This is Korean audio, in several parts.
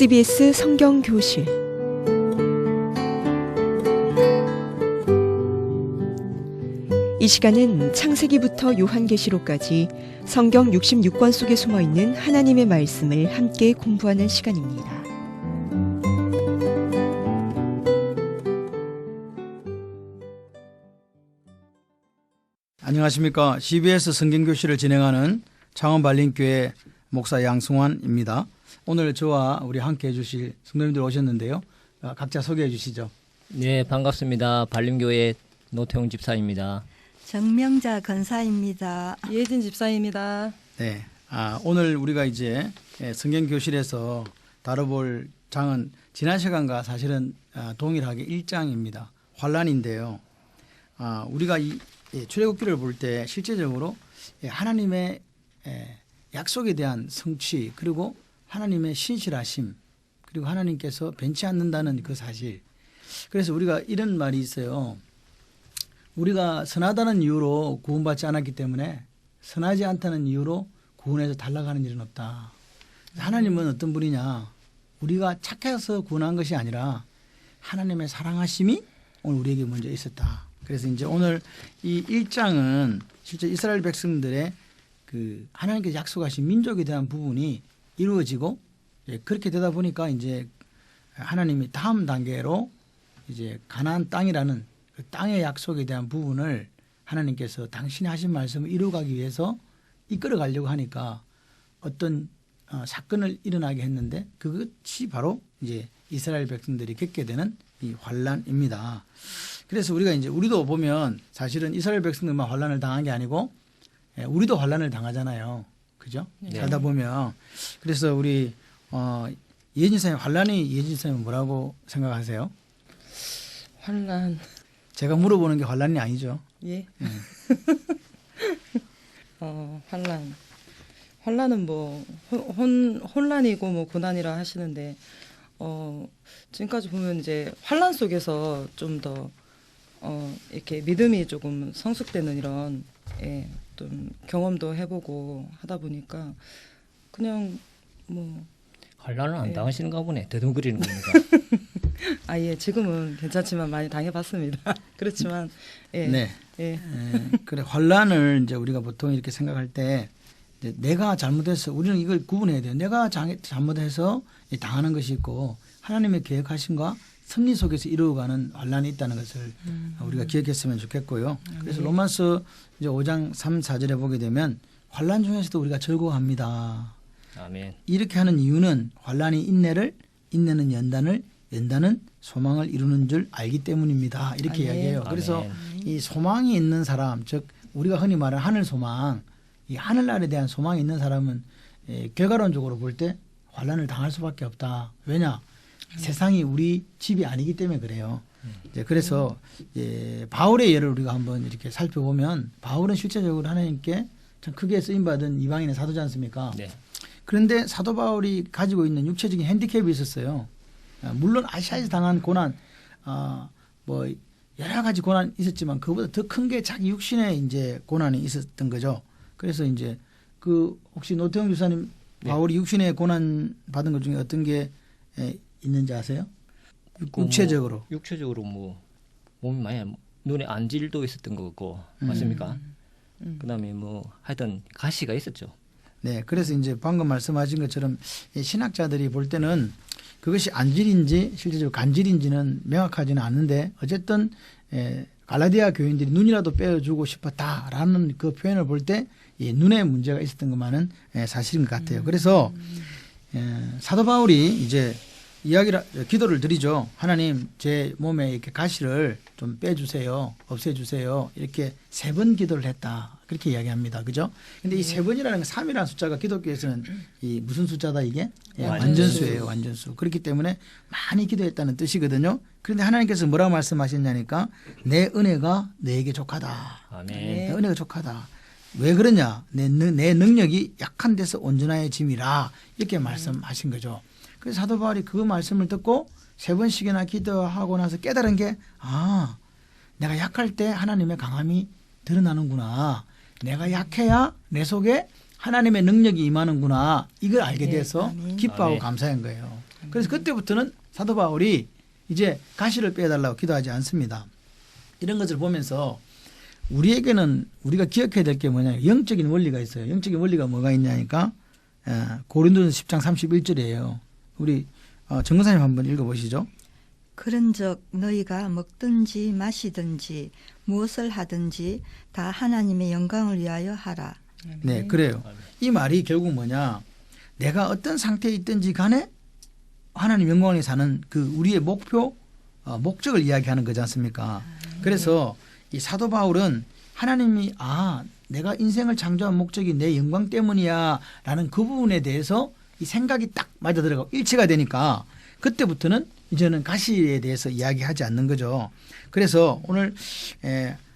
CBS 성경교실 이 시간은 창세기부터 요한계시록까지 성경 66권 속에 숨어있는 하나님의 말씀을 함께 공부하는 시간입니다. 안녕하십니까. CBS 성경교실을 진행하는 창원발림교회 목사 양승환입니다. 오늘 저와 우리 함께 해주실 성도님들 오셨는데요. 각자 소개해 주시죠. 네, 반갑습니다. 발림교회 노태웅 집사입니다. 정명자 권사입니다. 이혜진 집사입니다. 네, 오늘 우리가 이제 성경교실에서 다뤄볼 장은 지난 시간과 사실은 동일하게 1장입니다. 환란인데요. 우리가 이 출애굽기를 볼 때 실제적으로 하나님의 약속에 대한 성취, 그리고 하나님의 신실하심, 그리고 하나님께서 변치 않는다는 그 사실. 그래서 우리가 이런 말이 있어요. 우리가 선하다는 이유로 구원받지 않았기 때문에 선하지 않다는 이유로 구원에서 탈락하는 일은 없다. 하나님은 어떤 분이냐? 우리가 착해서 구원한 것이 아니라 하나님의 사랑하심이 오늘 우리에게 먼저 있었다. 그래서 이제 오늘 이 1장은 실제 이스라엘 백성들의 그 하나님께서 약속하신 민족에 대한 부분이 이루어지고, 그렇게 되다 보니까 이제 하나님이 다음 단계로 이제 가나안 땅이라는 그 땅의 약속에 대한 부분을 하나님께서 당신이 하신 말씀을 이루어가기 위해서 이끌어 가려고 하니까 어떤 사건을 일어나게 했는데, 그것이 바로 이제 이스라엘 백성들이 겪게 되는 이 환란입니다. 그래서 우리도 보면 사실은 이스라엘 백성들만 환란을 당한 게 아니고 우리도 환란을 당하잖아요. 그죠? 네. 살다 보면. 그래서 우리 이혜진 선생님, 환란이 이혜진 선생님 뭐라고 생각하세요? 환란. 제가 물어보는 게 환란이 아니죠. 예. 환란. 환란은 뭐 혼란이고 뭐 고난이라 하시는데 지금까지 보면 이제 환란 속에서 좀 더 이렇게 믿음이 조금 성숙되는 이런 좀 경험도 해보고 하다 보니까 그냥 뭐 환란을 안 당하시는가 보네. 더듬거리는 겁니다. 예, 지금은 괜찮지만 많이 당해봤습니다. 그렇지만 네. 그래, 환란을 이제 우리가 보통 이렇게 생각할 때 이제 내가 잘못해서, 우리는 이걸 구분해야 돼요. 내가 잘못해서 당하는 것이 있고 하나님의 계획하심과 섭리 속에서 이루어가는 환란이 있다는 것을 우리가 기억했으면 좋겠고요. 그래서 로마서 이제 5장 3, 4절에 보게 되면 환란 중에서도 우리가 즐거워합니다. 아멘. 이렇게 하는 이유는 환란이 인내를, 인내는 연단을, 연단은 소망을 이루는 줄 알기 때문입니다. 이렇게 이야기해요. 그래서 이 소망이 있는 사람, 즉 우리가 흔히 말하는 하늘 소망, 이 하늘나라에 대한 소망이 있는 사람은 결과론적으로 볼 때 환란을 당할 수밖에 없다. 왜냐? 세상이 우리 집이 아니기 때문에 그래요. 이제 그래서 바울의 예를 우리가 한번 이렇게 살펴보면, 바울은 실제적으로 하나님께 참 크게 쓰임받은 이방인의 사도지 않습니까? 네. 그런데 사도 바울이 가지고 있는 육체적인 핸디캡이 있었어요. 물론 아시아에서 당한 고난, 뭐 여러 가지 고난이 있었지만 그보다 더 큰 게 자기 육신의 이제 고난이 있었던 거죠. 그래서 이제 혹시 노태웅 교사님, 바울이 육신의 고난 받은 것 중에 어떤 게 있는지 아세요? 육체적으로. 육체적으로 뭐 몸이 많이 눈에 안질도 있었던 거고 맞습니까? 그다음에 뭐 하여튼 가시가 있었죠. 네, 그래서 이제 방금 말씀하신 것처럼 신학자들이 볼 때는 그것이 안질인지 실제적으로 간질인지는 명확하지는 않은데, 어쨌든 갈라디아 교인들이 눈이라도 빼어주고 싶었다라는 그 표현을 볼 때 눈에 문제가 있었던 것만은 사실인 것 같아요. 그래서 사도 바울이 이제 기도를 드리죠. 하나님, 제 몸에 이렇게 가시를 좀 빼주세요, 없애주세요. 이렇게 3번 기도를 했다. 그렇게 이야기합니다. 그죠? 근데 이 3번이라는 3이라는 숫자가 기독교에서는 이 무슨 숫자다 이게? 완전수예요. 완전수. 그렇기 때문에 많이 기도했다는 뜻이거든요. 그런데 하나님께서 뭐라고 말씀하셨냐니까, 내 은혜가 너에게 족하다. 아멘. 내 은혜가 족하다. 왜 그러냐? 내 능력이 약한 데서 온전해짐이라. 이렇게 말씀하신 거죠. 그래서 사도 바울이 그 말씀을 듣고 3번씩이나 기도하고 나서 깨달은 게, 내가 약할 때 하나님의 강함이 드러나는구나. 내가 약해야 내 속에 하나님의 능력이 임하는구나. 이걸 알게 돼서 기뻐하고 감사한 거예요. 그래서 그때부터는 사도 바울이 이제 가시를 빼달라고 기도하지 않습니다. 이런 것을 보면서 우리에게는 우리가 기억해야 될 게 뭐냐, 영적인 원리가 있어요. 영적인 원리가 뭐가 있냐니까 고린도전서 10장 31절이에요. 우리 정근사님 한번 읽어보시죠. 그런즉 너희가 먹든지 마시든지 무엇을 하든지 다 하나님의 영광을 위하여 하라. 네, 그래요. 이 말이 결국 뭐냐, 내가 어떤 상태에 있든지 간에 하나님 영광에 사는 그 우리의 목표, 목적을 이야기하는 거지 않습니까? 그래서 이 사도 바울은 하나님이 내가 인생을 창조한 목적이 내 영광 때문이야 라는 그 부분에 대해서 이 생각이 딱 맞아 들어가고 일치가 되니까 그때부터는 이제는 가시에 대해서 이야기하지 않는 거죠. 그래서 오늘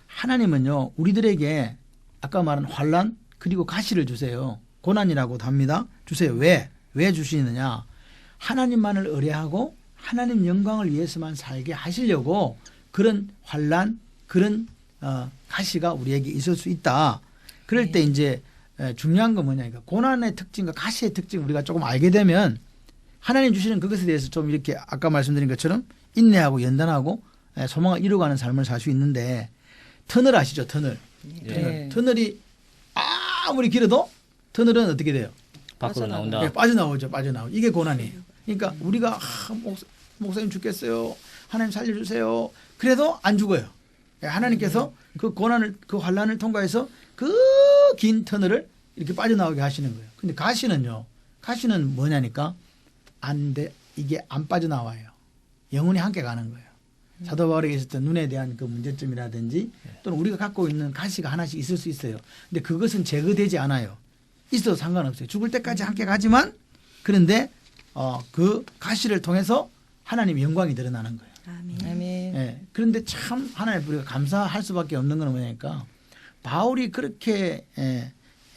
하나님은요, 우리들에게 아까 말한 환난 그리고 가시를 주세요. 고난이라고도 합니다. 주세요. 왜 주시느냐? 하나님만을 의뢰하고 하나님 영광을 위해서만 살게 하시려고 그런 환난, 그런 가시가 우리에게 있을 수 있다. 그럴 때 이제 중요한 건 뭐냐, 그러니까 고난의 특징과 가시의 특징 우리가 조금 알게 되면 하나님 주시는 그것에 대해서 좀 이렇게 아까 말씀드린 것처럼 인내하고 연단하고 소망을 이루어가는 삶을 살 수 있는데, 터널 아시죠? 터널. 네. 터널이 아무리 길어도 터널은 어떻게 돼요? 밖으로 나온다. 네, 빠져나오죠. 이게 고난이에요. 그러니까 우리가 목사님 죽겠어요. 하나님 살려주세요. 그래도 안 죽어요. 하나님께서 그 고난을, 그 환난을 통과해서 그 긴 터널을 이렇게 빠져나오게 하시는 거예요. 근데 가시는 뭐냐니까 안 돼. 이게 안 빠져나와요. 영원히 함께 가는 거예요. 사도 바울에게 있었던 눈에 대한 그 문제점이라든지 또는 우리가 갖고 있는 가시가 하나씩 있을 수 있어요. 근데 그것은 제거되지 않아요. 있어도 상관없어요. 죽을 때까지 함께 가지만, 그런데 그 가시를 통해서 하나님의 영광이 드러나는 거예요. 아멘. 아멘. 예. 그런데 참 하나님 우리가 감사할 수밖에 없는 건 뭐냐니까, 바울이 그렇게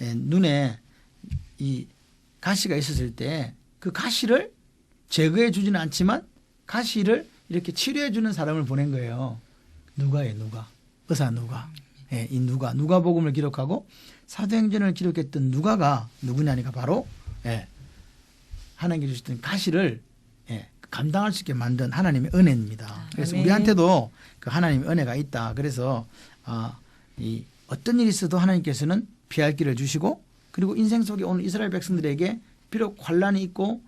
눈에 이 가시가 있었을 때 그 가시를 제거해 주지는 않지만 가시를 이렇게 치료해 주는 사람을 보낸 거예요. 누가예요, 누가. 의사 누가. 이 누가복음을 기록하고 사도행전을 기록했던 누가가 누구냐니까 바로 하나님께 주셨던 가시를 감당할 수 있게 만든 하나님의 은혜입니다. 그래서 아멘. 우리한테도 그 하나님의 은혜가 있다. 그래서 이 어떤 일이 있어도 하나님께서는 피할 길을 주시고, 그리고 인생 속에 오는 이스라엘 백성들에게 비록 환란이 있고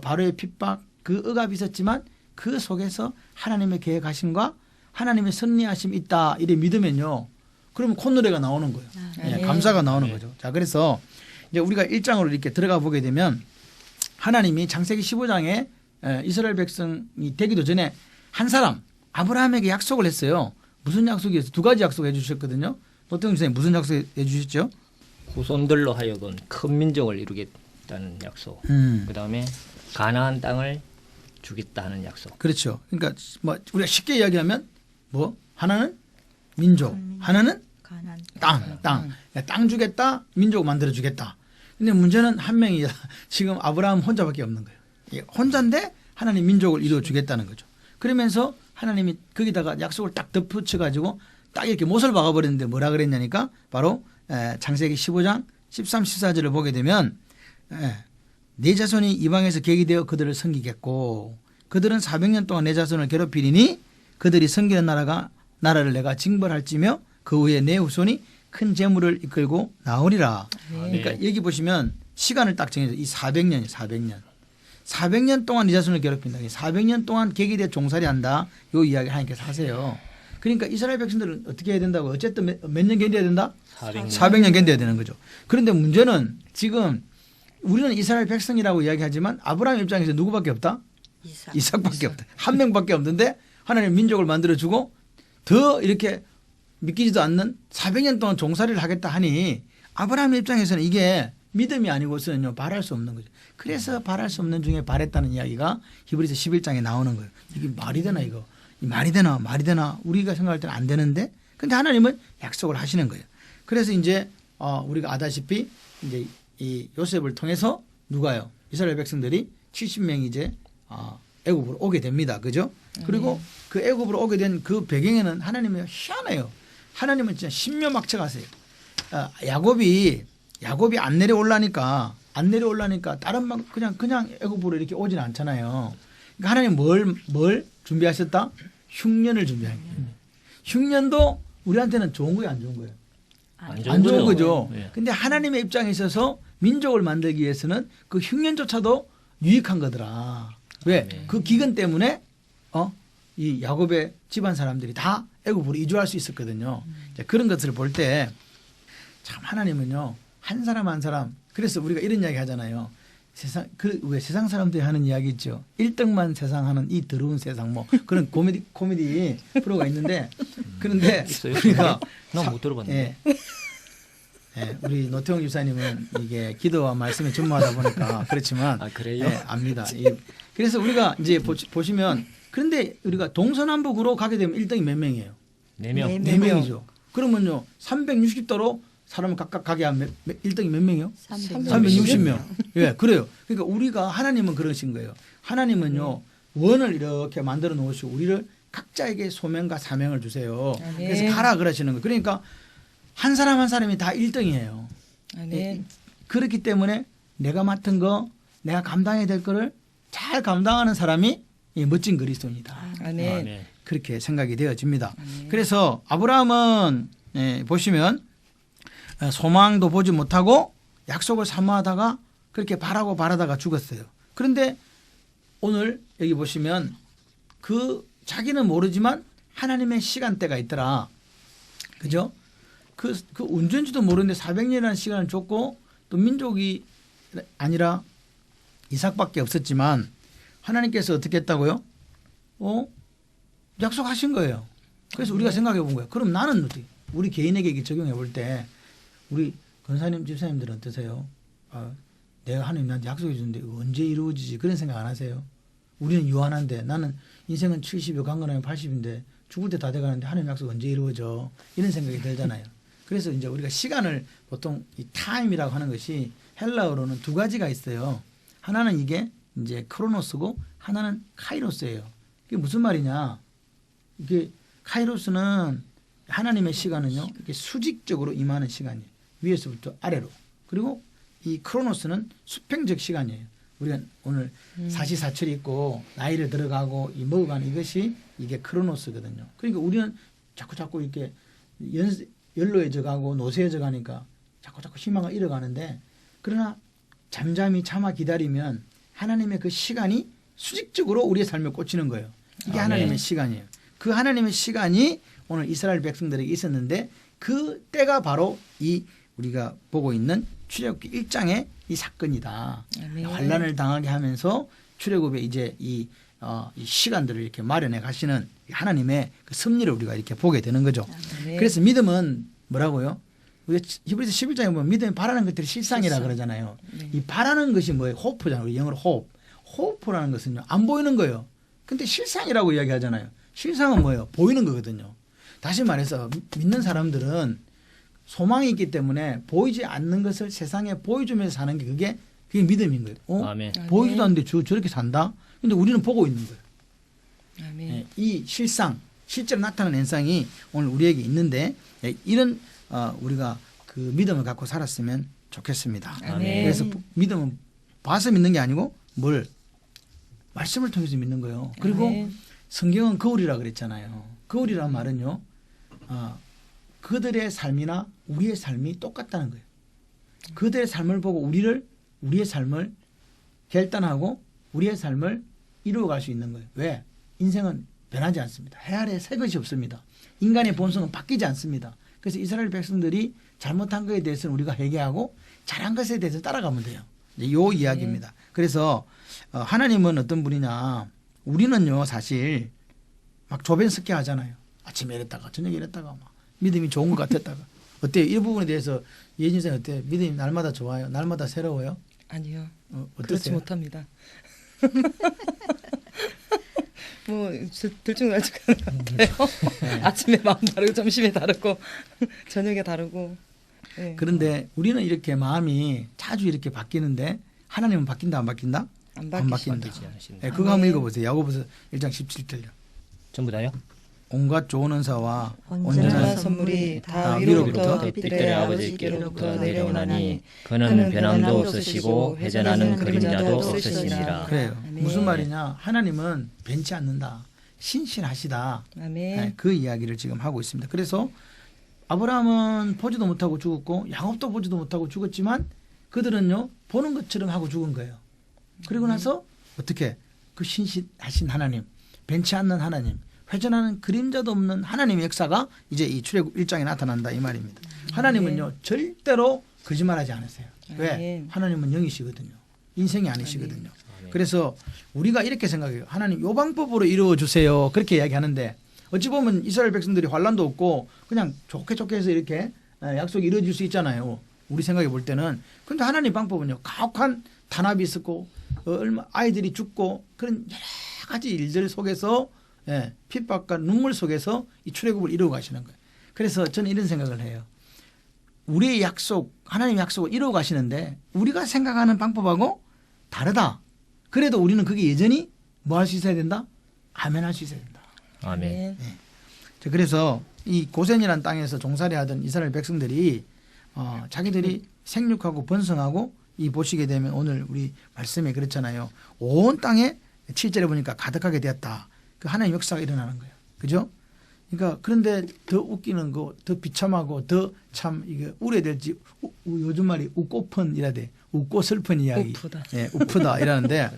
바로의 핍박, 그 억압이 있었지만 그 속에서 하나님의 계획하심과 하나님의 섭리하심이 있다. 이래 믿으면요, 그러면 콧노래가 나오는 거예요. 감사가 나오는 거죠. 자, 그래서 이제 우리가 1장으로 이렇게 들어가 보게 되면 하나님이 창세기 15장에 이스라엘 백성이 되기도 전에 한 사람 아브라함에게 약속을 했어요. 무슨 약속이었어요? 두 가지 약속을 해 주셨거든요. 노태웅 선생님 무슨 약속 해 주셨죠? 후손들로 하여금 큰 민족을 이루겠다는 약속. 그다음에 가나안 땅을 주겠다는 약속. 그렇죠. 그러니까 뭐 우리가 쉽게 이야기하면 뭐 하나는 민족, 하나는 가난. 땅 주겠다, 민족 만들어 주겠다. 근데 문제는 한 명이 지금 아브라함 혼자밖에 없는 거예요. 혼자인데 하나님 민족을 이루어 주겠다는 거죠. 그러면서 하나님이 거기다가 약속을 딱 덧붙여 가지고 딱 이렇게 못을 박아 버렸는데 뭐라 그랬냐니까 바로 창세기 15장 13, 14절을 보게 되면 내 자손이 이방에서 객이 되어 그들을 섬기겠고 그들은 400년 동안 내 자손을 괴롭히리니 그들이 섬기는 나라를 내가 징벌할지며 그 후에 내 후손이 큰 재물을 이끌고 나오리라. 그러니까 여기 보시면 시간을 딱 정해서 이 400년이 400년 동안 네 자손을 괴롭힌다. 400년 동안 객이 되어 종살이 한다. 요 이야기 하나님께서 하세요. 그러니까 이스라엘 백성들은 어떻게 해야 된다고? 어쨌든 몇 년 견뎌야 된다? 400년 견뎌야 되는 거죠. 그런데 문제는 지금 우리는 이스라엘 백성이라고 이야기하지만 아브라함 입장에서 누구밖에 없다? 이삭밖에 없다. 한 명밖에 없는데 하나님 민족을 만들어주고 더 이렇게 믿기지도 않는 400년 동안 종살이를 하겠다 하니 아브라함 입장에서는 이게 믿음이 아니고서는요 바랄 수 없는 거죠. 그래서 바랄 수 없는 중에 바랬다는 이야기가 히브리서 11장에 나오는 거예요. 이게 말이 되나 이거? 이 말이 되나 우리가 생각할 때는 안 되는데 근데 하나님은 약속을 하시는 거예요. 그래서 이제 우리가 아다시피 이제 이 요셉을 통해서 누가요? 이스라엘 백성들이 70명이 이제 애굽으로 오게 됩니다. 그죠? 그리고 그 애굽으로 오게 된 그 배경에는 하나님이 희한해요. 하나님은 진짜 신묘막측하세요. 야곱이 안 내려올라니까 안 내려올라니까 다른 방 그냥 애굽으로 이렇게 오지는 않잖아요. 그러니까 하나님 뭘 준비하셨다? 흉년을 준비한 거예요. 흉년도 우리한테는 좋은 거예요, 안 좋은 거예요? 안 좋은 거죠. 예. 근데 하나님의 입장에 있어서 민족을 만들기 위해서는 그 흉년조차도 유익한 거더라. 왜? 네. 그 기근 때문에 이 야곱의 집안 사람들이 다 애굽으로 이주할 수 있었거든요. 자, 그런 것을 볼 때 참 하나님은요, 한 사람 한 사람. 그래서 우리가 이런 이야기 하잖아요. 왜 세상 사람들이 하는 이야기 있죠. 1등만 세상하는 이 더러운 세상 뭐 그런 코미디 프로가 있는데 그런데 있어요? 우리가 난 못 들어봤는데. 예, 우리 노태웅 집사님은 이게 기도와 말씀에 전무하다 보니까 그렇지만 아, 그래요? 예, 압니다. 그래서 우리가 이제 보시면 그런데 우리가 동서남북으로 가게 되면 1등이 몇 명이에요? 4명. 네 4명이죠. 그러면요 360도로 사람을 각각 가게 하면 1등이 몇 명이요? 360명. 예, 그래요. 그러니까 우리가 하나님은 그러신 거예요. 하나님은요 원을 이렇게 만들어 놓으시고 우리를 각자에게 소명과 사명을 주세요. 그래서 가라 그러시는 거예요. 그러니까 한 사람 한 사람이 다 1등이에요. 아멘. 그렇기 때문에 내가 맡은 거, 내가 감당해야 될 거를 잘 감당하는 사람이 이 멋진 그리스도입니다. 아멘. 아멘. 그렇게 생각이 되어집니다. 그래서 아브라함은 보시면 소망도 보지 못하고 약속을 사모하다가 그렇게 바라다가 죽었어요. 그런데 오늘 여기 보시면 그 자기는 모르지만 하나님의 시간대가 있더라. 그죠? 그 언제인지도 모르는데 400년이라는 시간을 줬고 또 민족이 아니라 이삭밖에 없었지만 하나님께서 어떻게 했다고요? 약속하신 거예요. 그래서 우리가 생각해 본 거예요. 그럼 나는 어떻게? 우리 개인에게 이게 적용해 볼 때 우리 권사님, 집사님들은 어떠세요? 내가 하나님 나한테 약속해 주는데 언제 이루어지지? 그런 생각 안 하세요? 우리는 유한한데 나는 인생은 70여 강건하면 80인데 죽을 때 다 돼가는데 하나님 약속 언제 이루어져? 이런 생각이 들잖아요. 그래서 이제 우리가 시간을 보통 이 타임이라고 하는 것이 헬라어로는 두 가지가 있어요. 하나는 이게 이제 크로노스고 하나는 카이로스예요. 이게 무슨 말이냐? 이게 카이로스는 하나님의 시간은요, 이게 수직적으로 임하는 시간이에요. 위에서부터 아래로. 그리고 이 크로노스는 수평적 시간이에요. 우리가 오늘 사시사철이 있고 나이를 들어가고 이 먹어가는 이것이 이게 크로노스거든요. 그러니까 우리는 자꾸 이렇게 연로해져 가고 노쇠해져 가니까 자꾸 희망을 잃어가는데 그러나 잠잠히 참아 기다리면 하나님의 그 시간이 수직적으로 우리의 삶에 꽂히는 거예요. 이게 하나님의 시간이에요. 그 하나님의 시간이 오늘 이스라엘 백성들에게 있었는데 그 때가 바로 이 우리가 보고 있는 출애굽기 1장의 이 사건이다. 아멘. 환난을 당하게 하면서 출애굽에 이제 이 시간들을 이렇게 마련해 가시는 하나님의 그 섭리를 우리가 이렇게 보게 되는 거죠. 아멘. 그래서 믿음은 뭐라고요? 우리가 히브리서 11장에 보면 믿음이 바라는 것들이 실상이라 그러잖아요. 네. 이 바라는 것이 뭐예요? 호프잖아요. 우리 영어로 호프. 호프라는 것은요. 안 보이는 거예요. 근데 실상이라고 이야기하잖아요. 실상은 뭐예요? 보이는 거거든요. 다시 말해서 믿는 사람들은 소망이 있기 때문에 보이지 않는 것을 세상에 보여주면서 사는 게 그게 믿음인 거예요. 아멘. 보이지도 않는데 저렇게 산다? 근데 우리는 보고 있는 거예요. 아멘. 예, 이 실제로 나타나는 현상이 오늘 우리에게 있는데 이런 우리가 그 믿음을 갖고 살았으면 좋겠습니다. 아멘. 그래서 믿음은 봐서 믿는 게 아니고 뭘 말씀을 통해서 믿는 거예요. 그리고 아멘. 성경은 거울이라 그랬잖아요. 거울이란 말은요. 그들의 삶이나 우리의 삶이 똑같다는 거예요. 그들의 삶을 보고 우리의 삶을 결단하고 우리의 삶을 이루어갈 수 있는 거예요. 왜? 인생은 변하지 않습니다. 해 아래 새 것이 없습니다. 인간의 본성은 바뀌지 않습니다. 그래서 이스라엘 백성들이 잘못한 것에 대해서는 우리가 회개하고 잘한 것에 대해서 따라가면 돼요. 이 이야기입니다. 그래서 하나님은 어떤 분이냐. 우리는요 사실 막 조변석계 하잖아요. 아침에 이랬다가 저녁에 이랬다가 막 믿음이 좋은 것 같았다가 어때요? 이 부분에 대해서 예진 선생 어때요? 믿음이 날마다 좋아요? 날마다 새로워요? 아니요. 그렇지 어떠세요? 못합니다. 뭐 들쭉날쭉한 것 같아요. 아침에 마음 다르고 점심에 다르고 저녁에 다르고. 네. 그런데 우리는 이렇게 마음이 자주 이렇게 바뀌는데 하나님은 바뀐다 안 바뀐다? 안 안 바뀌죠. 바뀐다. 바뀌지 않으신다. 네, 그거 한번 읽어보세요. 야고보서 1장 17절요. 전부 다요? 온갖 좋은 은사와 온전한 온전한 선물이 다 위로부터 위로부터 빛들의 아버지께로부터 내려오나니 그는 변함도 없으시고 회전하는 그림자도 없으시니라. 그래요. 아멘. 무슨 말이냐? 하나님은 변치 않는다. 신실하시다. 아멘. 네, 그 이야기를 지금 하고 있습니다. 그래서 아브라함은 보지도 못하고 죽었고 야곱도 보지도 못하고 죽었지만 그들은요 보는 것처럼 하고 죽은 거예요. 그리고 나서 어떻게 그 신실하신 하나님, 변치 않는 하나님, 회전하는 그림자도 없는 하나님의 역사가 이제 이 출애굽 1장에 나타난다 이 말입니다. 하나님은요 절대로 거짓말하지 않으세요. 왜? 아멘. 하나님은 영이시거든요. 인생이 아니시거든요. 그래서 우리가 이렇게 생각해요. 하나님 요 방법으로 이루어 주세요. 그렇게 이야기하는데 어찌 보면 이스라엘 백성들이 환란도 없고 그냥 좋게 좋게 해서 이렇게 약속이 이루어질 수 있잖아요. 우리 생각해 볼 때는. 그런데 하나님 방법은요. 가혹한 탄압이 있었고 얼마 아이들이 죽고 그런 여러 가지 일들 속에서 핍박과 눈물 속에서 이 출애굽을 이루어 가시는 거예요. 그래서 저는 이런 생각을 해요. 우리의 약속, 하나님의 약속을 이루어 가시는데 우리가 생각하는 방법하고 다르다. 그래도 우리는 그게 여전히 뭐 할 수 있어야 된다? 아멘 할 수 있어야 된다. 아멘. 그래서 이 고센이라는 땅에서 종살이 하던 이스라엘 백성들이 자기들이 생육하고 번성하고 이 보시게 되면 오늘 우리 말씀에 그렇잖아요. 온 땅에 7절에 보니까 가득하게 되었다. 그 하나님의 역사가 일어나는 거예요. 그죠? 그러니까 그런데 더 웃기는 거, 더 비참하고 더 참 이게 우려될지 요즘 말이 웃고픈 이라대 웃고 슬픈 이야기. 우프다. 예, 우프다 이라는데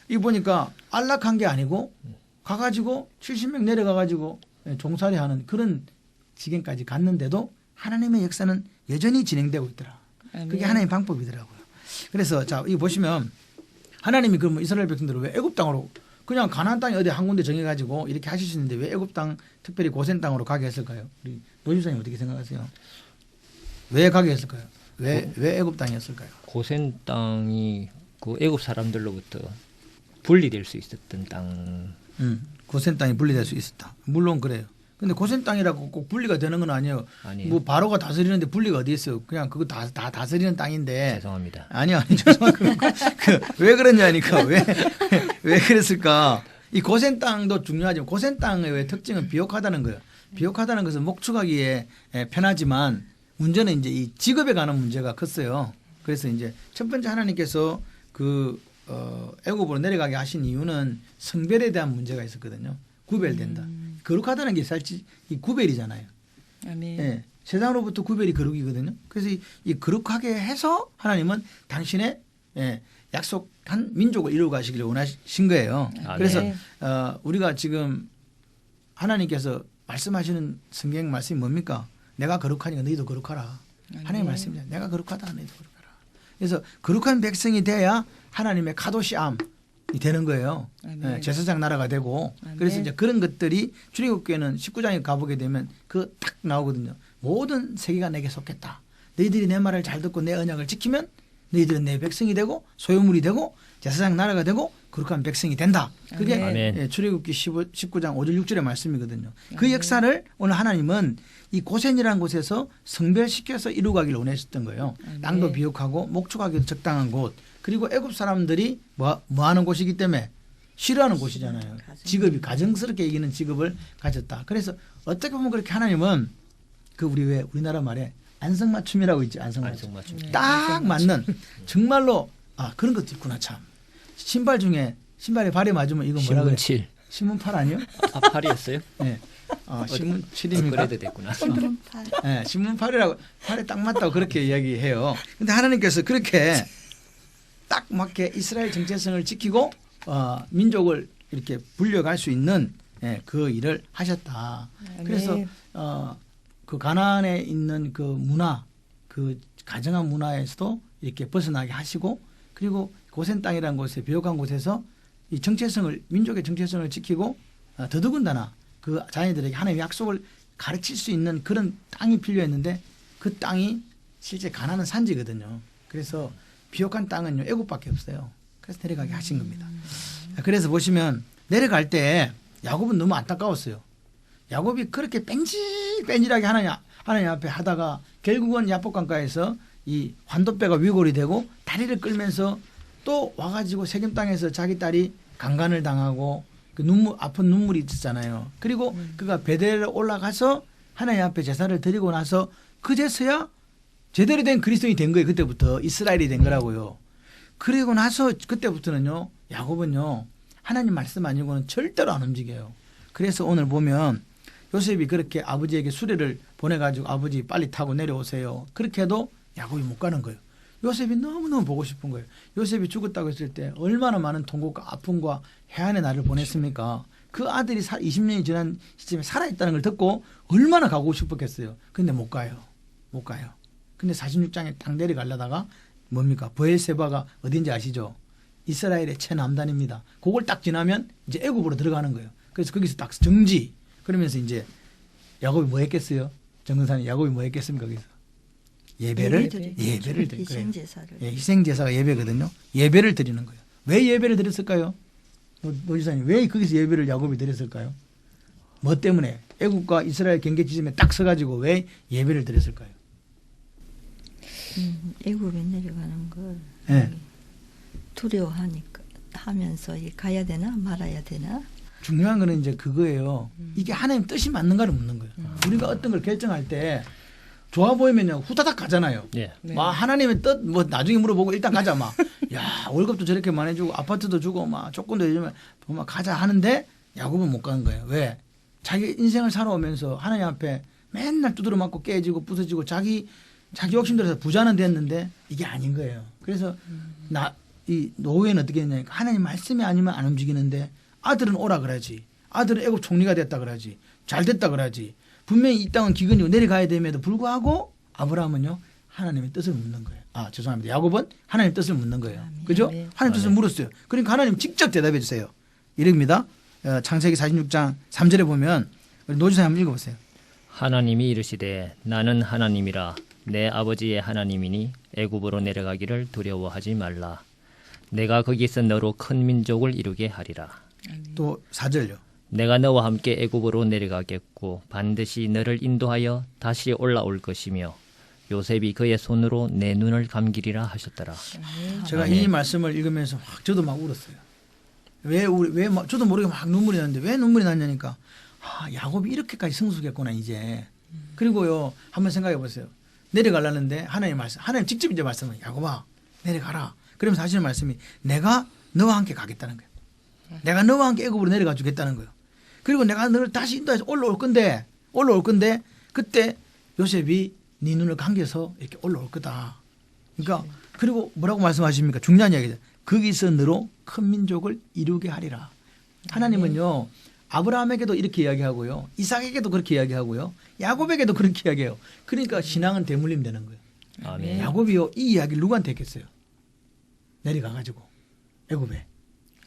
이 보니까 안락한 게 아니고 가가지고 70명 내려가가지고 종살이 하는 그런 지경까지 갔는데도 하나님의 역사는 여전히 진행되고 있더라. 아멘. 그게 하나님의 방법이더라고요. 그래서 자 이거 보시면 하나님이 그러면 이스라엘 백성들을 왜 애굽 땅으로 그냥 가나안 땅에 어디 한 군데 정해가지고 이렇게 하실 수 있는데 왜 애굽 땅 특별히 고센 땅으로 가게 했을까요? 우리 노집사님 어떻게 생각하세요? 왜 가게 했을까요? 왜 애굽 땅이었을까요? 고센 땅이 그 애굽 사람들로부터 분리될 수 있었던 땅. 고센 땅이 분리될 수 있었다. 물론 그래요. 근데 고센 땅이라고 꼭 분리가 되는 건 아니에요. 아니에요. 뭐 바로가 다스리는데 분리가 어디 있어요? 그냥 그거 다 다스리는 땅인데. 죄송합니다. 아니 죄송합니다. 왜 그러냐니까 왜 그랬을까? 이 고센 땅도 중요하지만 고센 땅의 왜 특징은 비옥하다는 거예요. 비옥하다는 것은 목축하기에 편하지만 문제는 이제 이 직업에 관한 문제가 컸어요. 그래서 이제 첫 번째 하나님께서 그 애굽으로 내려가게 하신 이유는 성별에 대한 문제가 있었거든요. 구별된다. 거룩하다는 게 사실 이 구별이잖아요. 아멘. 예, 세상으로부터 구별이 거룩이거든요. 그래서 이 거룩하게 해서 하나님은 당신의 약속한 민족을 이루어 가시기를 원하신 거예요. 아멘. 그래서 우리가 지금 하나님께서 말씀하시는 성경 말씀이 뭡니까? 내가 거룩하니까 너희도 거룩하라. 하나님의 말씀이잖아요. 내가 거룩하다 너희도 거룩하라. 그래서 거룩한 백성이 돼야 하나님의 카도시암이 되는 거예요. 아멘. 제사장 나라가 되고 아멘. 그래서 이제 그런 것들이 출애굽기에는 19장에 가보게 되면 그 딱 나오거든요. 모든 세계가 내게 속했다. 너희들이 내 말을 잘 듣고 내 언약을 지키면 너희들은 내 백성이 되고 소유물이 되고 제사장 나라가 되고 거룩한 백성이 된다. 그게 아멘. 출애굽기 19장 5절 6절의 말씀이거든요. 그 아멘. 역사를 오늘 하나님은 이 고센이라는 곳에서 성별시켜서 이루가기를 원하셨던 거예요. 아멘. 땅도 비옥하고 목축하기도 적당한 곳. 그리고 애굽 사람들이 뭐 하는 곳이기 때문에 싫어하는 곳이잖아요. 직업이 가정스럽게 이기는 직업을 가졌다. 그래서 어떻게 보면 그렇게 하나님은 그 우리나라 말에 안성맞춤이라고 있죠. 안성맞춤. 안성맞춤. 딱 맞는 정말로 그런 것도 있구나 참. 신발 중에 신발에 발에 맞으면 이건 뭐라 그래? 신문 7. 신문팔 아니요? 팔이었어요? 네. 신문 7입니까? 그래도 됐구나. 신문팔. 네, 신문팔이라고 팔에 딱 맞다고 그렇게 이야기해요. 근데 하나님께서 그렇게 딱 맞게 이스라엘 정체성을 지키고 민족을 이렇게 불려갈 수 있는 그 일을 하셨다. 그래서 그 가나안에 있는 그 문화, 그 가정한 문화에서도 이렇게 벗어나게 하시고 그리고 고센 땅이라는 곳에 비옥한 곳에서 이 정체성을 민족의 정체성을 지키고 더더군다나 그 자녀들에게 하나님의 약속을 가르칠 수 있는 그런 땅이 필요했는데 그 땅이 실제 가나안은 산지거든요. 그래서 비옥한 땅은요 애굽밖에 없어요. 그래서 내려가게 하신 겁니다. 그래서 보시면 내려갈 때 야곱은 너무 안타까웠어요. 야곱이 그렇게 뺀질뺀질하게 하나님 앞에 하다가 결국은 야복강가에서 이 환도뼈가 위골이 되고 다리를 끌면서 또 와가지고 세겜 땅에서 자기 딸이 강간을 당하고 그 아픈 눈물이 있었잖아요. 그리고 그가 베델에 올라가서 하나님 앞에 제사를 드리고 나서 그제서야 제대로 된 그리스도인이 된 거예요. 그때부터 이스라엘이 된 거라고요. 그리고 나서 그때부터는요. 야곱은요. 하나님 말씀 아니고는 절대로 안 움직여요. 그래서 오늘 보면 요셉이 그렇게 아버지에게 수레를 보내가지고 아버지 빨리 타고 내려오세요. 그렇게 해도 야곱이 못 가는 거예요. 요셉이 너무너무 보고 싶은 거예요. 요셉이 죽었다고 했을 때 얼마나 많은 통곡과 아픔과 해안의 날을 보냈습니까? 그 아들이 20년이 지난 시점에 살아있다는 걸 듣고 얼마나 가고 싶었겠어요. 근데 못 가요. 못 가요. 근데 46장에 딱 내려가려다가 뭡니까? 브엘세바가 어딘지 아시죠? 이스라엘의 최남단입니다. 그걸 딱 지나면 이제 애굽으로 들어가는 거예요. 그래서 거기서 딱 정지. 그러면서 이제 야곱이 뭐 했겠어요? 정근사님 야곱이 뭐 했겠습니까? 거기서 예배를 드린 거예요. 희생제사를. 예, 희생제사가 예배거든요. 예배를 드리는 거예요. 왜 예배를 드렸을까요? 노지사님 왜 거기서 예배를 야곱이 드렸을까요? 뭐 때문에? 애굽과 이스라엘 경계 지점에 딱 서가지고 왜 예배를 드렸을까요? 애굽에 내려가는 걸 예. 두려워하니까 하면서 가야 되나 말아야 되나. 중요한 거는 이제 그거예요. 이게 하나님 뜻이 맞는가를 묻는 거예요. 우리가 어떤 걸 결정할 때 좋아 보이면요 후다닥 가잖아요. 예. 네. 막 하나님의 뜻 뭐 나중에 물어보고 일단 가자 막. 야 월급도 저렇게 많이 주고 아파트도 주고 막 조건도 해주면 막 가자 하는데 야곱은 못 가는 거예요. 왜? 자기 인생을 살아오면서 하나님 앞에 맨날 두드려 맞고 깨지고 부서지고 자기 욕심대로 부자는 됐는데 이게 아닌 거예요. 그래서 이 노후에는 어떻게 했냐니까 하나님 말씀이 아니면 안 움직이는데 아들은 오라 그러지. 아들은 애굽 총리가 됐다 그러지. 잘 됐다 그러지. 분명히 이 땅은 기근이고 내려가야 됨에도 불구하고 아브라함은요 하나님의 뜻을 묻는 거예요. 아 죄송합니다. 야곱은 하나님의 뜻을 묻는 거예요. 그죠? 아멘. 하나님 뜻을 물었어요. 그러니까 하나님 직접 대답해 주세요. 이릅니다. 창세기 46장 3절에 보면 노지사님 한번 읽어보세요. 하나님이 이르시되 나는 하나님이라 내 아버지의 하나님이니 애굽으로 내려가기를 두려워하지 말라. 내가 거기서 너로 큰 민족을 이루게 하리라. 또 4절요. 내가 너와 함께 애굽으로 내려가겠고 반드시 너를 인도하여 다시 올라올 것이며 요셉이 그의 손으로 내 눈을 감기리라 하셨더라. 제가 아멘. 이 말씀을 읽으면서 막 저도 막 울었어요. 왜 저도 모르게 막 눈물이 났는데 왜 눈물이 났냐니까 야곱이 이렇게까지 성숙했구나 이제. 그리고요 한번 생각해 보세요. 내려가려는데 하나님 직접 이제 말씀을 야곱아 내려가라. 그러면서 하시는 말씀이 내가 너와 함께 가겠다는 거예요. 내가 너와 함께 애굽으로 내려가 주겠다는 거예요. 그리고 내가 너를 다시 인도해서 올라올 건데 그때 요셉이 네 눈을 감겨서 이렇게 올라올 거다. 그러니까 그리고 뭐라고 말씀하십니까? 중요한 이야기죠. 거기서 너로 큰 민족을 이루게 하리라. 하나님은요 아브라함에게도 이렇게 이야기하고요 이삭에게도 그렇게 이야기하고요 야곱에게도 그렇게 이야기해요. 그러니까 신앙은 대물림 되는 거예요. 아멘. 야곱이요 이 이야기를 누구한테 했겠어요? 내려가가지고 애굽에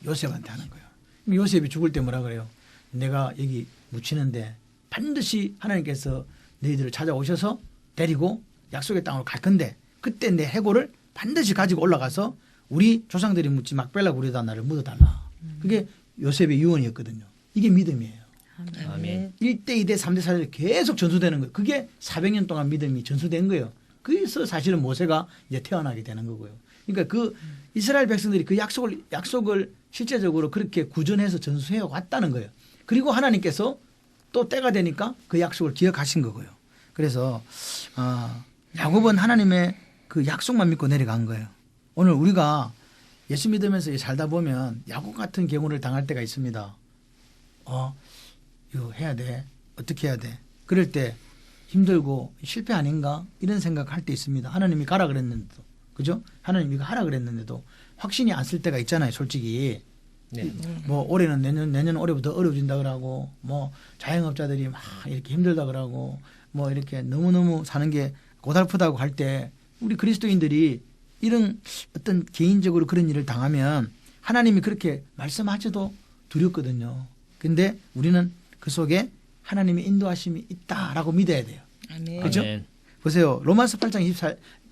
요셉한테 하는 거예요. 요셉이 죽을 때 뭐라 그래요? 내가 여기 묻히는데 반드시 하나님께서 너희들을 찾아오셔서 데리고 약속의 땅으로 갈 건데 그때 내 해골을 반드시 가지고 올라가서 우리 조상들이 묻지 막벨라 구리다 나를 묻어달라. 그게 요셉의 유언이었거든요. 이게 믿음이에요. 아멘. 1대 2대 3대 4대 계속 전수되는 거예요. 그게 400년 동안 믿음이 전수된 거예요. 그래서 사실은 모세가 이제 태어나게 되는 거고요. 그러니까 그 이스라엘 백성들이 그 약속을 실제적으로 그렇게 구전해서 전수해 왔다는 거예요. 그리고 하나님께서 또 때가 되니까 그 약속을 기억하신 거고요. 그래서 야곱은 하나님의 그 약속만 믿고 내려간 거예요. 오늘 우리가 예수 믿으면서 살다 보면 야곱 같은 경우를 당할 때가 있습니다. 이거 해야 돼. 어떻게 해야 돼. 그럴 때 힘들고 실패 아닌가 이런 생각할 때 있습니다. 하나님이 가라 그랬는데도 그죠? 하나님이 이거 하라 그랬는데도 확신이 안 쓸 때가 있잖아요. 솔직히 네. 뭐 올해는 내년 올해부터 어려워진다 그러고 뭐 자영업자들이 막 이렇게 힘들다 그러고 뭐 이렇게 너무너무 사는 게 고달프다고 할 때 우리 그리스도인들이 이런 어떤 개인적으로 그런 일을 당하면 하나님이 그렇게 말씀하셔도 두렵거든요. 근데 우리는 그 속에 하나님의 인도하심이 있다라고 믿어야 돼요. 아멘. 그죠? 아멘. 보세요. 로마서 8장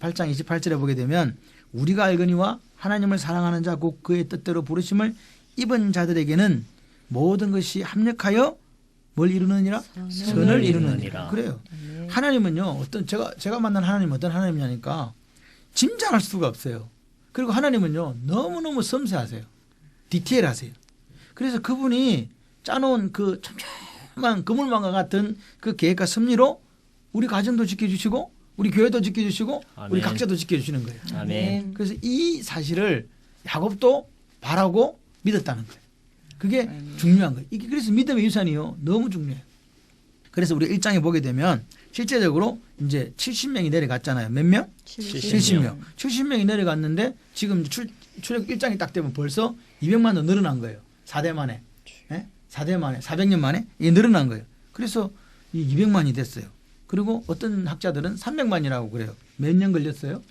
28절에 보게 되면 우리가 알거니와 하나님을 사랑하는 자 곧 그의 뜻대로 부르심을 입은 자들에게는 모든 것이 합력하여 뭘 이루느니라? 선을 이루느니라. 그래요. 하나님은요. 제가 만난 하나님은 어떤 하나님이냐니까 짐작할 수가 없어요. 그리고 하나님은요. 너무너무 섬세하세요. 디테일하세요. 그래서 그분이 짜놓은 그 촘촘한 그물망과 같은 그 계획과 섭리로 우리 가정도 지켜주시고 우리 교회도 지켜주시고 우리 아멘. 각자도 지켜주시는 거예요. 아멘. 그래서 이 사실을 야곱도 바라고 믿었다는 거예요. 그게 중요한 거예요. 이게 그래서 믿음의 유산이요. 너무 중요해요. 그래서 우리 1장에 보게 되면 실제적으로 이제 70명이 내려갔잖아요. 몇 명? 70명. 70명이 내려갔는데 지금 출애굽 1장이 딱 되면 벌써 200만 원 늘어난 거예요. 4대 만에. 예? 4대 만에 400년 만에 이게 늘어난 거예요. 그래서 이 200만이 됐어요. 그리고 어떤 학자들은 300만이라고 그래요. 몇 년 걸렸어요?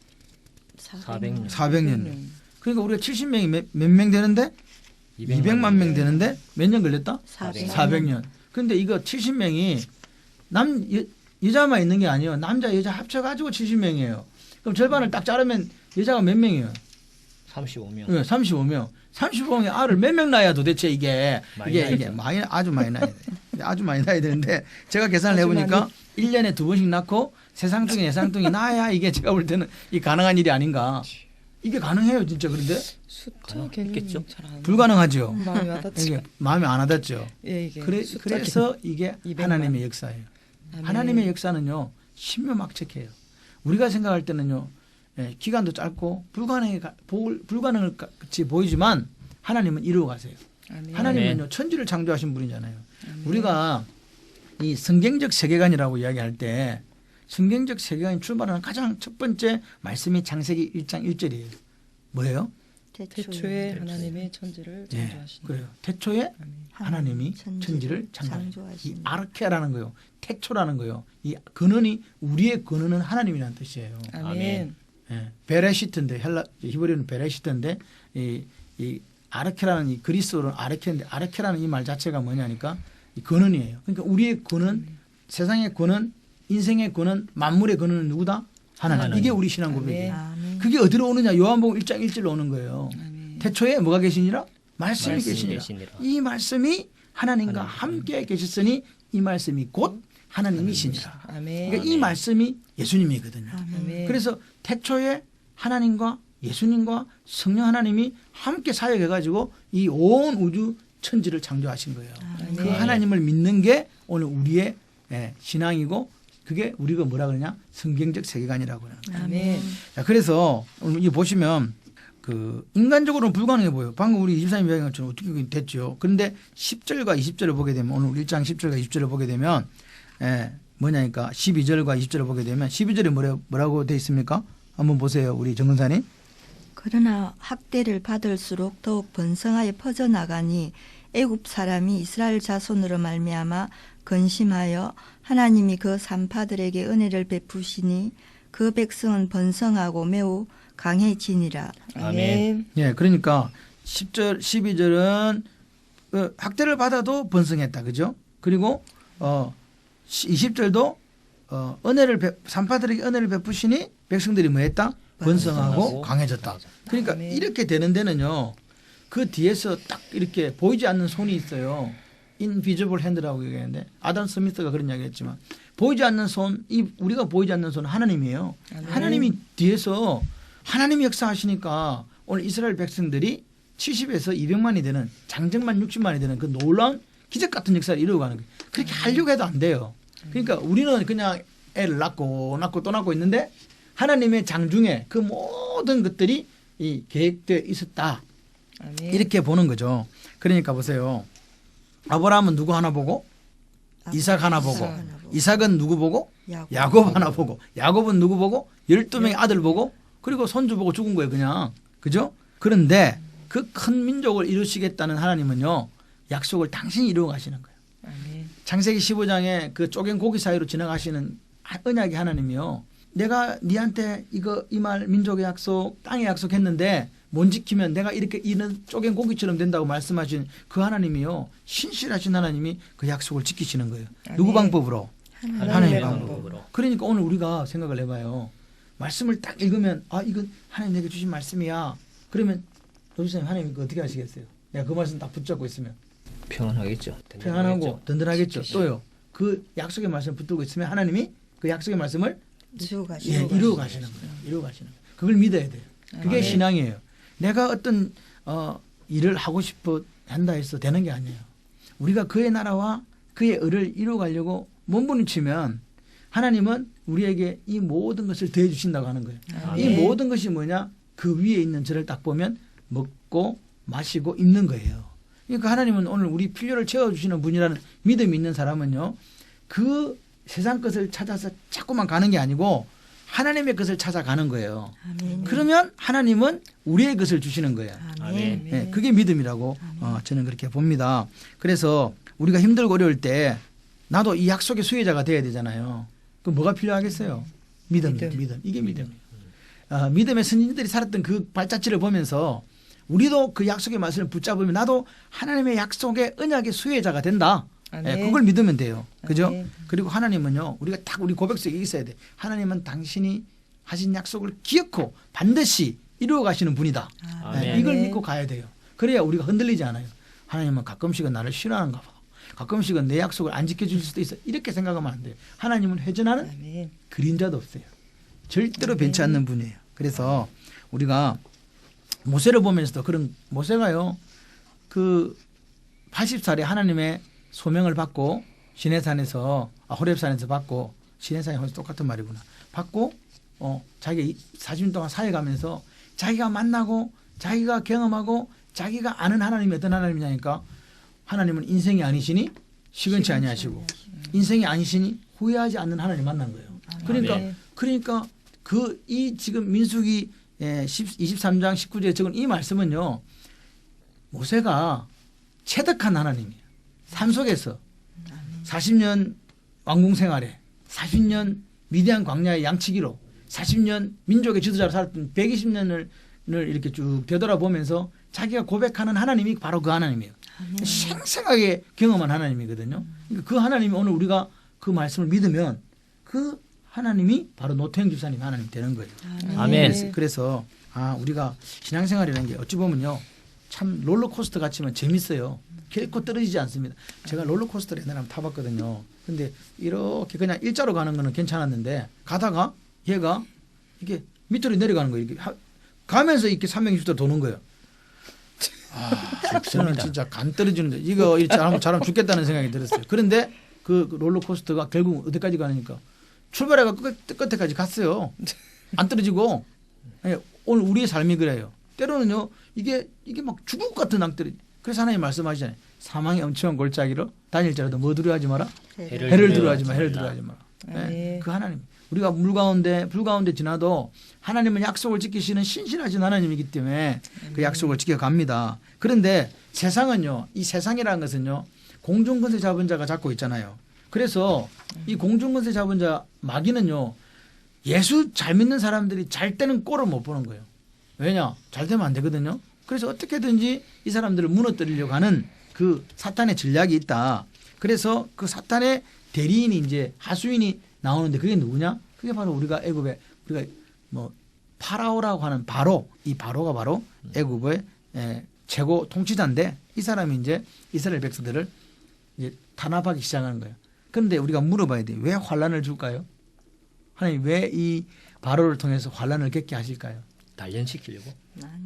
400년. 400년. 그러니까 우리가 70명이 몇 명 되는데 200만 명 되는데 몇 년 걸렸다? 400년. 근데 이거 70명이 여자만 있는 게 아니에요. 남자 여자 합쳐가지고 70명이에요. 그럼 절반을 딱 자르면 여자가 몇 명이에요? 35명. 네, 35명. 35명의 알을 몇 명 낳아야 도대체 이게 많이 많이 아주 많이 낳아야 돼. 아주 많이 낳아야 되는데 제가 계산을 해보니까 1년에 2번씩 낳고 세 쌍둥이 네 쌍둥이 낳아야 이게 제가 볼 때는 이 가능한 일이 아닌가. 이게 가능해요 진짜. 그런데 숫자 있겠죠? 개념이 잘안 불가능하죠. 마음이 와닿지. 이게 마음에 안 와닿죠. 예, 이게 그래서 이게 200만. 하나님의 역사예요. 아멘. 하나님의 역사는요 신묘막측해요. 우리가 생각할 때는요 기간도 짧고 불가능을 같이 보이지만 하나님은 이루어 가세요. 아멘. 하나님은요 천지를 창조하신 분이잖아요. 우리가 이 성경적 세계관이라고 이야기할 때 성경적 세계관이 출발하는 가장 첫 번째 말씀이 창세기 1장 1절이에요. 뭐예요? 태초에 하나님의 천지를 예, 창조하신. 그래요. 태초에 아멘. 하나님이 천지를 창조하신. 이 창조하신. 아르케라는 거요. 태초라는 거요. 이 근원이 우리의 근원은 하나님이라는 뜻이에요. 아멘. 예, 베레시트인데 히브리어는 베레시트인데 이 아르케라는 이 그리스어로는 아르케인데 아르케라는 이 말 자체가 뭐냐니까 이 근원이에요. 그러니까 우리의 근원, 세상의 근원, 인생의 근원, 만물의 근원은 누구다? 하나님. 이게 우리 신앙 고백이에요. 아멘. 그게 어디로 오느냐? 요한복음 1장 1절로 오는 거예요. 아멘. 태초에 뭐가 계시니라? 말씀이 말씀이 계시니라. 계시니라. 이 말씀이 하나님과 함께 계셨으니 이 말씀이 곧 하나님이시니라. 아멘. 그러니까 이 말씀이 예수님이거든요. 아멘. 그래서 태초에 하나님과 예수님과 성령 하나님이 함께 사역해가지고 이 온 우주 천지를 창조하신 거예요. 아멘. 그 하나님을 믿는 게 오늘 우리의 신앙이고 그게 우리가 뭐라 그러냐 성경적 세계관이라고 하는 거예요. 아멘. 자, 그래서 오늘 이 보시면 그 인간적으로는 불가능해 보여요. 방금 우리 24님 이야기한 것처럼 어떻게 됐죠. 그런데 10절과 20절을 보게 되면 오늘 1장 10절과 20절을 보게 되면 뭐냐니까 12절과 20절을 보게 되면 12절에 뭐라고 돼 있습니까? 한번 보세요. 우리 정근사님. 그러나 학대를 받을수록 더욱 번성하여 퍼져나가니 애굽 사람이 이스라엘 자손으로 말미암아 근심하여 하나님이 그 산파들에게 은혜를 베푸시니 그 백성은 번성하고 매우 강해지니라. 아멘. 예, 그러니까 10절, 12절은 학대를 받아도 번성했다. 그죠? 그리고 20절도 산파들에게 은혜를 베푸시니 백성들이 뭐 했다? 번성하고 강해졌다. 그러니까 아멘. 이렇게 되는 데는요. 그 뒤에서 딱 이렇게 보이지 않는 손이 있어요. 인비저블 핸드라고 얘기하는데 아담 스미스가 그런 이야기 했지만 보이지 않는 손, 우리가 보이지 않는 손은 하나님이에요. 아멘. 하나님이 뒤에서 하나님이 역사하시니까 오늘 이스라엘 백성들이 70에서 200만이 되는 장정만 60만이 되는 그 놀라운 기적 같은 역사를 이루어가는 거예요. 그렇게 하려고 해도 안 돼요. 그러니까 우리는 그냥 애를 낳고 또 낳고 있는데 하나님의 장중에 그 모든 것들이 이 계획되어 있었다. 아멘. 이렇게 보는 거죠. 그러니까 보세요. 아브라함은 누구 하나 보고 이삭 하나 보고 이삭은 누구 보고 야곱 하나 보고 야곱은 누구 보고 12명의 아들 보고 그리고 손주 보고 죽은 거예요. 그냥. 그죠? 그런데 그 큰 민족을 이루시겠다는 하나님은요. 약속을 당신이 이루어 가시는 거예요. 아멘. 창세기 15장에 그 쪼갠 고기 사이로 지나가시는 언약의 하나님이요. 내가 니한테 이 말 민족의 약속 땅의 약속했는데 못 지키면 내가 이렇게 이런 쪼갠 고기처럼 된다고 말씀하신 그 하나님이요. 신실하신 하나님이 그 약속을 지키시는 거예요. 누구 방법으로? 하나님의 방법으로. 그러니까 오늘 우리가 생각을 해봐요. 말씀을 딱 읽으면 이건 하나님 내게 주신 말씀이야. 그러면 노주사님 하나님 어떻게 하시겠어요? 내가 그 말씀 딱 붙잡고 있으면 평안하겠죠. 평안하고 든든하겠죠. 지키시죠. 또요. 그 약속의 말씀을 붙들고 있으면 하나님이 그 약속의 말씀을 이루어 가시는 거예요. 이루어 가시는 거예요. 그걸 믿어야 돼요. 그게 아멘. 신앙이에요. 내가 어떤 일을 하고 한다 해서 되는 게 아니에요. 우리가 그의 나라와 그의 의를 이루어가려고 몸부림치면 하나님은 우리에게 이 모든 것을 더해 주신다고 하는 거예요. 이 아멘. 모든 것이 뭐냐? 그 위에 있는 저를 딱 보면 먹고 마시고 입는 거예요. 그러니까 하나님은 오늘 우리 필요를 채워주시는 분이라는 믿음이 있는 사람은요, 그 세상 것을 찾아서 자꾸만 가는 게 아니고 하나님의 것을 찾아가는 거예요. 아멘. 그러면 하나님은 우리의 것을 주시는 거예요. 아멘. 네, 그게 믿음이라고 저는 그렇게 봅니다. 그래서 우리가 힘들고 어려울 때 나도 이 약속의 수혜자가 돼야 되잖아요. 그럼 뭐가 필요하겠어요? 믿음이에요. 믿음. 이게 믿음이에요. 믿음의 선진들이 살았던 그 발자취를 보면서 우리도 그 약속의 말씀을 붙잡으면 나도 하나님의 약속의 언약의 수혜자가 된다. 아멘. 그걸 믿으면 돼요. 그죠? 아멘. 그리고 하나님은요, 우리가 딱 우리 고백속에 있어야 돼. 하나님은 당신이 하신 약속을 기억코 반드시 이루어 가시는 분이다. 아멘. 이걸 믿고 가야 돼요. 그래야 우리가 흔들리지 않아요. 하나님은 가끔씩은 나를 싫어하는가 봐. 가끔씩은 내 약속을 안 지켜줄 수도 있어. 이렇게 생각하면 안 돼요. 하나님은 회전하는 아멘. 그림자도 없어요. 절대로 변치 않는 분이에요. 그래서 우리가 모세를 보면서도 그런 모세가요, 그 80살에 하나님의 소명을 받고 시내산에서 호렙산에서 받고, 시내산이 훨씬 똑같은 말이구나. 받고 자기 40년 동안 사역하면서 자기가 만나고 자기가 경험하고 자기가 아는 하나님이 어떤 하나님이냐니까, 하나님은 인생이 아니시니 시건치 아니하시고 인생이 아니시니 후회하지 않는 하나님 만난 거예요. 그러니까 그 이 지금 민수기 23장 19절에 적은 이 말씀은요, 모세가 체득한 하나님이에요. 삶 속에서 40년 왕궁 생활에 40년 미디안 광야의 양치기로 40년 민족의 지도자로 살았던 120년을 이렇게 쭉 되돌아보면서 자기가 고백하는 하나님이 바로 그 하나님이에요. 생생하게 경험한 하나님이거든요. 그러니까 그 하나님이 오늘 우리가 그 말씀을 믿으면 그 하나님이 바로 노태영 집사님 하나님 되는 거예요. 아멘. 그래서 우리가 신앙생활이라는 게 어찌 보면요, 참 롤러코스터 같지만 재밌어요. 결코 떨어지지 않습니다. 제가 롤러코스터를 옛날에 한번 타봤거든요. 근데 이렇게 그냥 일자로 가는 거는 괜찮았는데 가다가 얘가 이게 밑으로 내려가는 거예요. 이렇게 가면서 이렇게 360도 도는 거예요. 저는 진짜 간 떨어지는데 이거 잘하면 죽겠다는 생각이 들었어요. 그런데 그 롤러코스터가 결국 어디까지 가니까 출발해가 끝에까지 갔어요. 안 떨어지고. 오늘 우리의 삶이 그래요. 때로는요, 이게 막 죽을 것 같은 낭떠러지. 그래서 하나님 말씀하시잖아요. 사망의 엄청난 골짜기로 다닐지라도 뭐 두려워하지 마라? 해를 두려워하지 마. 해를 두려워하지 마라. 네, 그 하나님. 우리가 불 가운데 지나도 하나님은 약속을 지키시는 신실하신 하나님이기 때문에 그 약속을 지켜갑니다. 그런데 세상은요, 이 세상이라는 것은요, 공중권세 잡은 자가 잡고 있잖아요. 그래서 이 공중권세 잡은 자 마귀는요, 예수 잘 믿는 사람들이 잘 때는 꼴을 못 보는 거예요. 왜냐? 잘 되면 안 되거든요. 그래서 어떻게든지 이 사람들을 무너뜨리려고 하는 그 사탄의 전략이 있다. 그래서 그 사탄의 대리인이 이제 하수인이 나오는데 그게 누구냐? 그게 바로 우리가 애굽에 우리가 뭐 파라오라고 하는 바로, 이 바로가 바로 애굽의 최고 통치자인데 이 사람이 이제 이스라엘 백성들을 이제 탄압하기 시작하는 거예요. 그런데 우리가 물어봐야 돼요. 왜 환란을 줄까요? 하나님 왜 이 바로를 통해서 환란을 겪게 하실까요? 단련시키려고.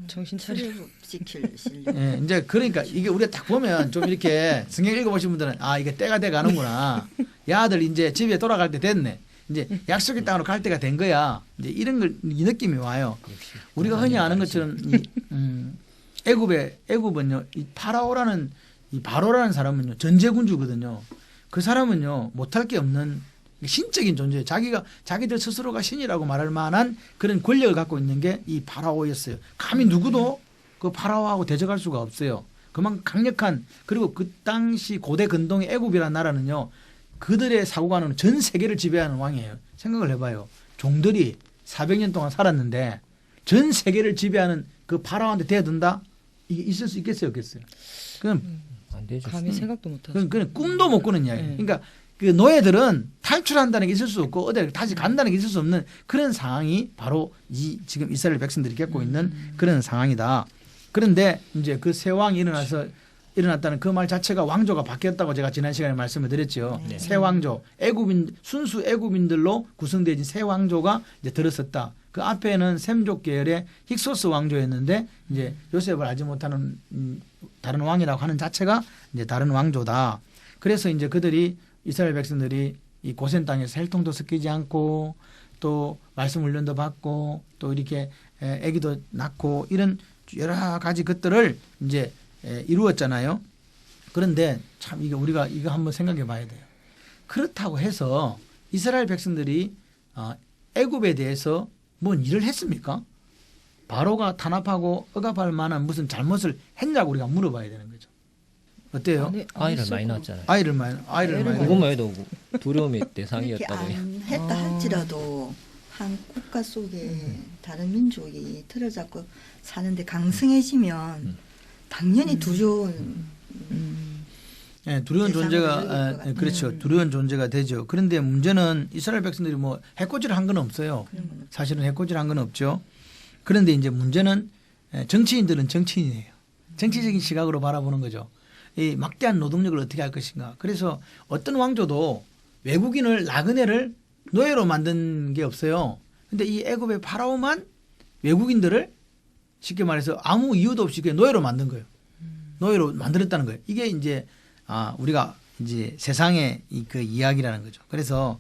정신 차려. 시키려고. 예, 이제 그러니까 이게 우리가 딱 보면 좀 이렇게 성경 읽어보신 분들은 이게 때가 돼 가는구나. 야 아들 이제 집에 돌아갈 때 됐네. 이제 약속의 땅으로 갈 때가 된 거야. 이제 이런 걸 이 느낌이 와요. 우리가 흔히 아는 것처럼 애굽은요, 이 파라오라는 이 바로라는 사람은요 전제군주거든요. 그 사람은요 못할 게 없는 신적인 존재예요. 자기들 스스로가 신이라고 말할 만한 그런 권력을 갖고 있는 게 이 파라오였어요. 감히 누구도 그 파라오하고 대적할 수가 없어요. 그만큼 강력한, 그리고 그 당시 고대 근동의 애굽이라는 나라는요, 그들의 사고관은 전 세계를 지배하는 왕이에요. 생각을 해봐요. 종들이 400년 동안 살았는데 전 세계를 지배하는 그 파라오한테 대든다? 이게 있을 수 있겠어요, 없겠어요? 그럼 안 되죠. 감히 생각도 못하죠. 그냥 꿈도 못 꾸는 이야기예요. 그러니까 그 노예들은 탈출한다는 게 있을 수 없고 어디 다시 간다는 게 있을 수 없는 그런 상황이 바로 이 지금 이스라엘 백성들이 겪고 있는 그런 상황이다. 그런데 이제 그 새 왕이 일어났다는 그 말 자체가 왕조가 바뀌었다고 제가 지난 시간에 말씀을 드렸죠. 새 왕조, 순수 애굽인들로 구성되어진 새 왕조가 이제 들어섰다. 그 앞에는 셈족 계열의 힉소스 왕조였는데 이제 요셉을 알지 못하는 다른 왕이라고 하는 자체가 이제 다른 왕조다. 그래서 이제 그들이 이스라엘 백성들이 이 고센 땅에서 혈통도 섞이지 않고 또 말씀 훈련도 받고 또 이렇게 아기도 낳고 이런 여러 가지 것들을 이제 이루었잖아요. 그런데 참 이게 우리가 이거 한번 생각해 봐야 돼요. 그렇다고 해서 이스라엘 백성들이 애굽에 대해서 뭔 일을 했습니까? 바로가 탄압하고 억압할 만한 무슨 잘못을 했냐고 우리가 물어봐야 되는 거죠. 어때요? 아이를 많이 낳았잖아요. 아이를 많이 그것만 해도 두려움의 이렇게 대상이었다고요. 안 했다 할지라도 한 국가 속에 다른 민족이 틀어잡고 사는데 강성해지면 당연히 두려운 네, 두려운 대상을 존재가 열릴 것 같아요. 그렇죠. 두려운 존재가 되죠. 그런데 문제는 이스라엘 백성들이 뭐 해코지를 한 건 없어요. 사실은 해코지를 한 건 없죠. 그런데 이제 문제는 정치인들은 정치인이에요. 정치적인 시각으로 바라보는 거죠. 이 막대한 노동력을 어떻게 할 것인가. 그래서 어떤 왕조도 외국인을 나그네를 노예로 만든 게 없어요. 근데 이 애굽의 파라오만 외국인들을 쉽게 말해서 아무 이유도 없이 그냥 노예로 만든 거예요. 노예로 만들었다는 거예요. 이게 이제 우리가 이제 세상의 그 이야기라는 거죠. 그래서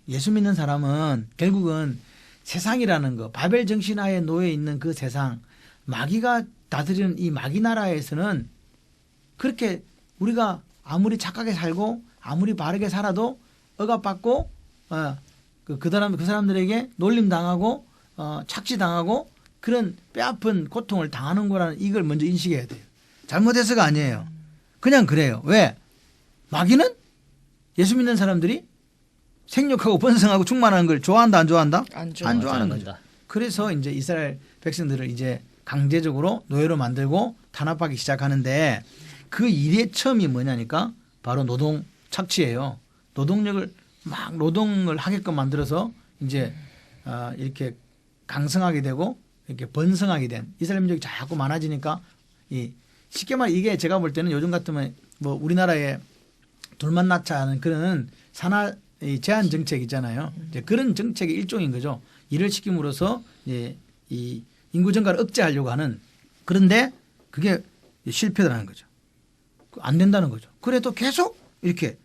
예수 믿는 사람은 결국은 세상이라는 거, 바벨 정신하에 놓여 있는 그 세상, 마귀가 다스리는 이 마귀 나라에서는 그렇게 우리가 아무리 착하게 살고 아무리 바르게 살아도 억압받고 그 사람들에게 놀림 당하고 착취당하고 그런 뼈아픈 고통을 당하는 거라는 이걸 먼저 인식해야 돼요. 잘못해서가 아니에요. 그냥 그래요. 왜? 마귀는 예수 믿는 사람들이 생육하고 번성하고 충만하는 걸 좋아한다 안 좋아한다? 안 좋아하는 거죠. 그래서 이제 이스라엘 백성들을 이제 강제적으로 노예로 만들고 탄압하기 시작하는데 그 일의 처음이 뭐냐니까 바로 노동 착취예요. 노동력을 막 노동을 하게끔 만들어서 이제 이렇게 강성하게 되고 이렇게 번성하게 된 이스라엘 민족이 자꾸 많아지니까 쉽게 말해 이게 제가 볼 때는 요즘 같으면 뭐 우리나라에 둘만 낳자 하는 그런 산하 제한 정책 있잖아요. 이제 그런 정책의 일종인 거죠. 일을 시킴으로써 이제 이 인구 증가를 억제하려고 하는 그런데 그게 실패라는 거죠. 안 된다는 거죠. 그래도 계속 이렇게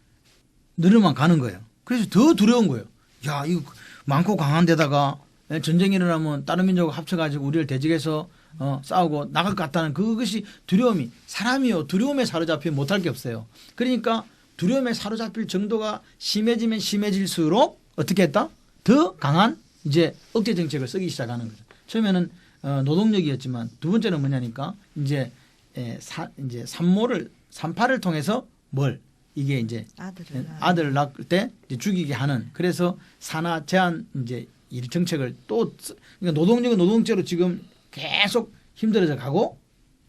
늘어만 가는 거예요. 그래서 더 두려운 거예요. 야, 이거 많고 강한 데다가 전쟁이 일어나면 다른 민족을 합쳐가지고 우리를 대적해서 싸우고 나갈 것 같다는 그것이 두려움이 사람이요. 두려움에 사로잡히면 못할 게 없어요. 그러니까 두려움에 사로잡힐 정도가 심해지면 심해질수록 어떻게 했다? 더 강한 이제 억제 정책을 쓰기 시작하는 거죠. 처음에는 노동력이었지만 두 번째는 뭐냐니까 이제 산파를 통해서 이게 이제 아들을 낳을 때 이제 죽이게 하는 그래서 산하 제한 이제 이 정책을 또 그러니까 노동력은 노동죄로 지금 계속 힘들어져 가고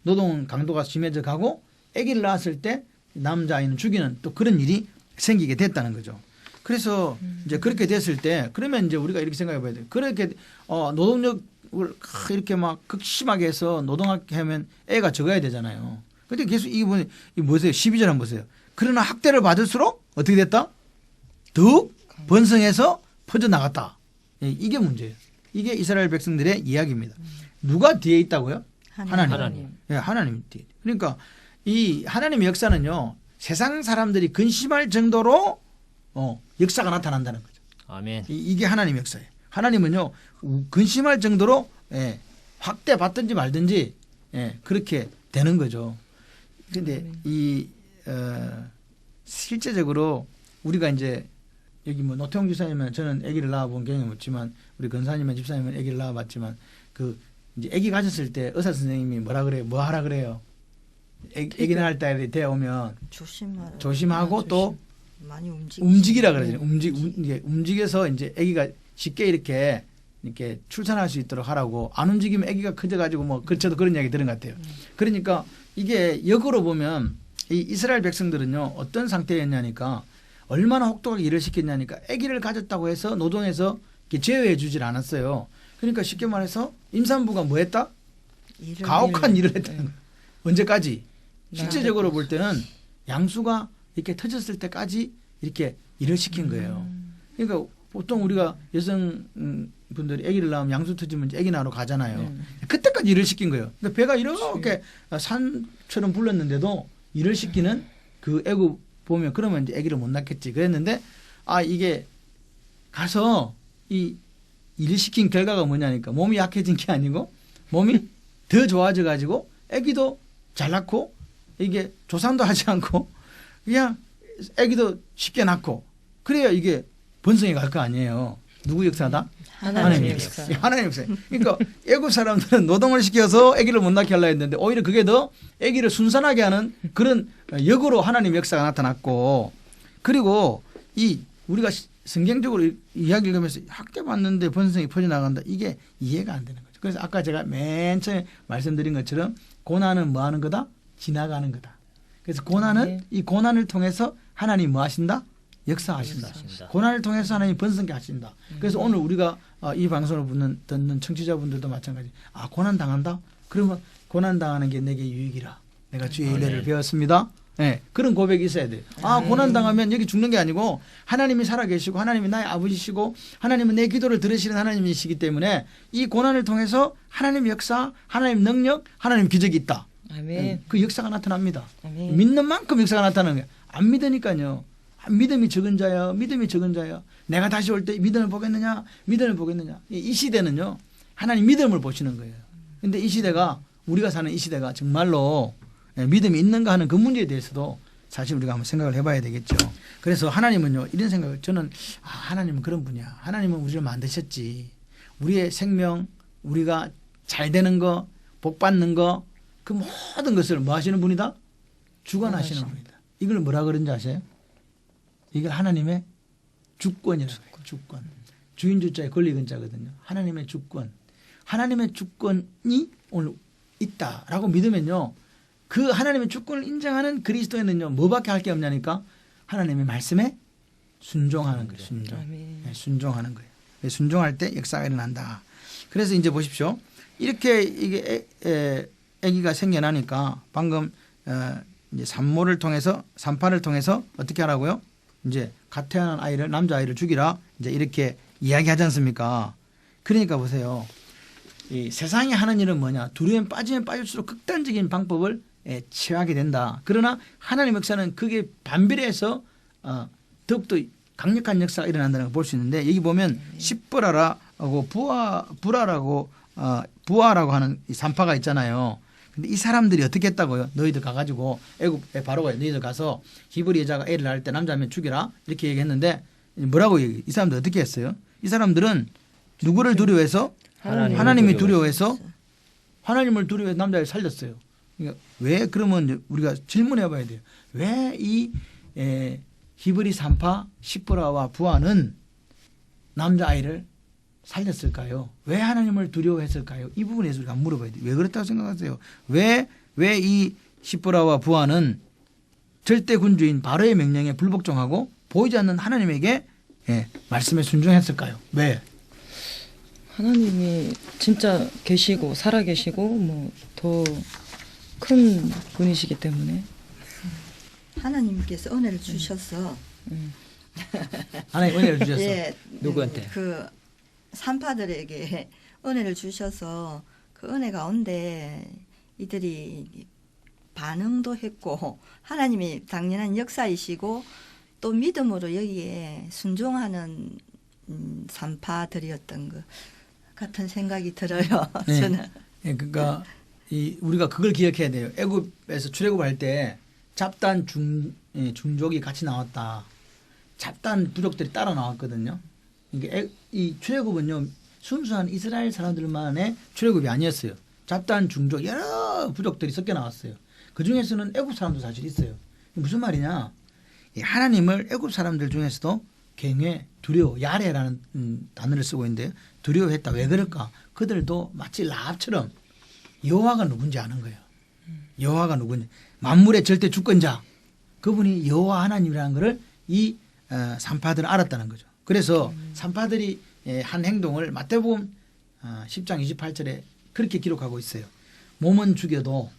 노동 강도가 심해져 가고 아기를 낳았을 때 남자아이는 죽이는 또 그런 일이 생기게 됐다는 거죠. 그래서 이제 그렇게 됐을 때 그러면 이제 우리가 이렇게 생각해 봐야 돼요. 그렇게 노동력을 이렇게 막 극심하게 해서 노동하게 하면 애가 적어야 되잖아요. 근데 계속 이게 뭐세요? 12절 한번 보세요. 그러나 학대를 받을수록 어떻게 됐다? 더욱 번성해서 퍼져나갔다. 이게 문제예요. 이게 이스라엘 백성들의 이야기입니다. 누가 뒤에 있다고요? 하나님. 네, 하나님 뒤에. 그러니까 이 하나님의 역사는요. 세상 사람들이 근심할 정도로 역사가 나타난다는 거죠. 아멘. 이게 하나님의 역사예요. 하나님은요. 근심할 정도로 확대받든지 말든지 그렇게 되는 거죠. 그런데 실제적으로 우리가 이제 여기 뭐 노태웅 지사님은 저는 아기를 낳아본 경험이 없지만 우리 권사님은 집사님은 아기를 낳아봤지만 그 이제 아기 가졌을 때 의사 선생님이 뭐라 그래요? 뭐 하라 그래요? 아기 낳을 때 되어오면 조심하고 또 많이 움직이라 그러잖아요. 움직여서 이제 아기가 쉽게 이렇게 출산할 수 있도록 하라고 안 움직이면 아기가 커져가지고 뭐 저도 그런 이야기 들은 것 같아요. 그러니까 이게 역으로 보면 이 이스라엘 백성들은요 어떤 상태였냐니까 얼마나 혹독하게 일을 시켰냐니까 아기를 가졌다고 해서 노동해서 제어해 주질 않았어요. 그러니까 쉽게 말해서 임산부가 뭐 했다? 가혹한 일을 했다는 거예요. 언제까지? 실제적으로 볼 때는 양수가 이렇게 터졌을 때까지 이렇게 일을 시킨 거예요. 그러니까 보통 우리가 여성 분들이 아기를 낳으면 양수 터지면 이제 아기 낳으러 가잖아요. 그때까지 일을 시킨 거예요. 그러니까 배가 이렇게 산처럼 불렀는데도 일을 시키는 그 애굽 보면 그러면 이제 아기를 못 낳겠지. 그랬는데 이게 가서 이 일을 시킨 결과가 뭐냐니까 몸이 약해진 게 아니고 몸이 더 좋아져 가지고 아기도 잘 낳고 이게 조산도 하지 않고 그냥 아기도 쉽게 낳고 그래야 이게 번성해 갈 거 아니에요. 누구 역사다? 하나님의 역사. 역사. 하나님 역사. 그러니까 애굽 사람들은 노동을 시켜서 아기를 못 낳게 하려 했는데 오히려 그게 더 아기를 순산하게 하는 그런 역으로 하나님 역사가 나타났고 그리고 이 우리가 성경적으로 이야기를 하면서 학대 받는데 번성이 퍼져나간다. 이게 이해가 안 되는 거죠. 그래서 아까 제가 맨 처음에 말씀드린 것처럼 고난은 뭐 하는 거다? 지나가는 거다. 그래서 고난은 이 고난을 통해서 하나님 뭐 하신다? 역사하신다. 역사하신다. 고난을 통해서 하나님 번성케 하신다. 그래서 오늘 우리가 이 방송을 듣는 청취자분들도 마찬가지. 고난 당한다? 그러면 고난 당하는 게 내게 유익이라. 내가 주의 은혜를 배웠습니다. 네, 그런 고백이 있어야 돼요. 고난 당하면 여기 죽는 게 아니고 하나님이 살아계시고 하나님이 나의 아버지시고 하나님은 내 기도를 들으시는 하나님이시기 때문에 이 고난을 통해서 하나님 역사, 하나님 능력, 하나님 기적이 있다. 아멘. 그 역사가 나타납니다. 아멘. 믿는 만큼 역사가 나타나는 거예요. 안 믿으니까요. 믿음이 적은 자야, 믿음이 적은 자야. 내가 다시 올 때 믿음을 보겠느냐, 믿음을 보겠느냐. 이 시대는요, 하나님 믿음을 보시는 거예요. 근데 이 시대가, 우리가 사는 이 시대가 정말로 믿음이 있는가 하는 그 문제에 대해서도 사실 우리가 한번 생각을 해봐야 되겠죠. 그래서 하나님은요, 이런 생각을, 저는, 하나님은 그런 분이야. 하나님은 우리를 만드셨지. 우리의 생명, 우리가 잘 되는 거, 복 받는 거, 그 모든 것을 뭐 하시는 분이다? 주관하시는 분이다. 이걸 뭐라 그런지 아세요? 이걸 하나님의 주권이라고 해요. 주권. 주인주자의 권리근자거든요. 하나님의 주권. 하나님의 주권이 오늘 있다라고 믿으면요. 그 하나님의 주권을 인정하는 그리스도인은요. 뭐밖에 할 게 없냐니까 하나님의 말씀에 순종하는 거예요. 순종. 네, 순종하는 거예요. 순종할 때 역사가 일어난다. 그래서 이제 보십시오. 이렇게 이게 아기가 생겨나니까 방금 이제 산모를 통해서 산파를 통해서 어떻게 하라고요? 이제 갓 태어난 아이를 남자아이를 죽이라 이제 이렇게 이야기하지 않습니까? 그러니까 보세요. 이 세상에 하는 일은 뭐냐? 두려움 빠지면 빠질수록 극단적인 방법을 취하게 된다. 그러나 하나님 역사는 그게 반비례해서 더욱더 강력한 역사가 일어난다는 걸 볼 수 있는데 여기 보면 십부라라고 부하라고 하는 이 산파가 있잖아요. 근데 이 사람들이 어떻게 했다고요? 너희들 가가지고 애굽에 바로가 너희들 가서 히브리 여자가 애를 낳을 때 남자면 죽여라 이렇게 얘기했는데 뭐라고 얘기해? 이 사람들 어떻게 했어요? 이 사람들은 누구를 두려워해서 하나님이 두려워해서 하나님을 두려워해서 남자를 살렸어요. 그러니까 왜 그러면 우리가 질문해봐야 돼요. 왜 이 히브리 산파 십보라와 부하는 남자아이를 살렸을까요? 왜 하나님을 두려워했을까요? 이 부분에서 우리가 물어봐야 돼요. 왜 그렇다고 생각하세요? 왜 이 십보라와 부하는 절대 군주인 바로의 명령에 불복종하고 보이지 않는 하나님에게 말씀에 순종했을까요? 왜? 하나님이 진짜 계시고 살아 계시고 뭐 더 큰 분이시기 때문에 하나님께서 은혜를 주셔서 하나님 은혜를 주셨어. 예, 누구한테? 그 산파들에게 은혜를 주셔서 그 은혜 가운데 이들이 반응도 했고 하나님이 당연한 역사이시고 또 믿음으로 여기에 순종하는 산파들이었던 것 같은 생각이 들어요. 네. 저는. 네, 그러니까 우리가 그걸 기억해야 돼요. 애굽에서 출애굽할 때 잡단 중족이 같이 나왔다. 잡단 부족들이 따라 나왔거든요. 이게 이 출애굽은요 순수한 이스라엘 사람들만의 출애굽이 아니었어요. 잡단 중족 여러 부족들이 섞여 나왔어요. 그 중에서는 애굽 사람도 사실 있어요. 무슨 말이냐? 하나님을 애굽 사람들 중에서도 경외, 두려워, 야레라는 단어를 쓰고 있는데 두려워했다. 왜 그럴까? 그들도 마치 라합처럼 여호와가 누군지 아는 거예요. 여호와가 누군지. 만물의 절대 주권자. 그분이 여호와 하나님이라는 것을 이 산파들은 알았다는 거죠. 그래서 산파들이 한 행동을 마태복음 10장 28절에 그렇게 기록하고 있어요. 몸은 죽여도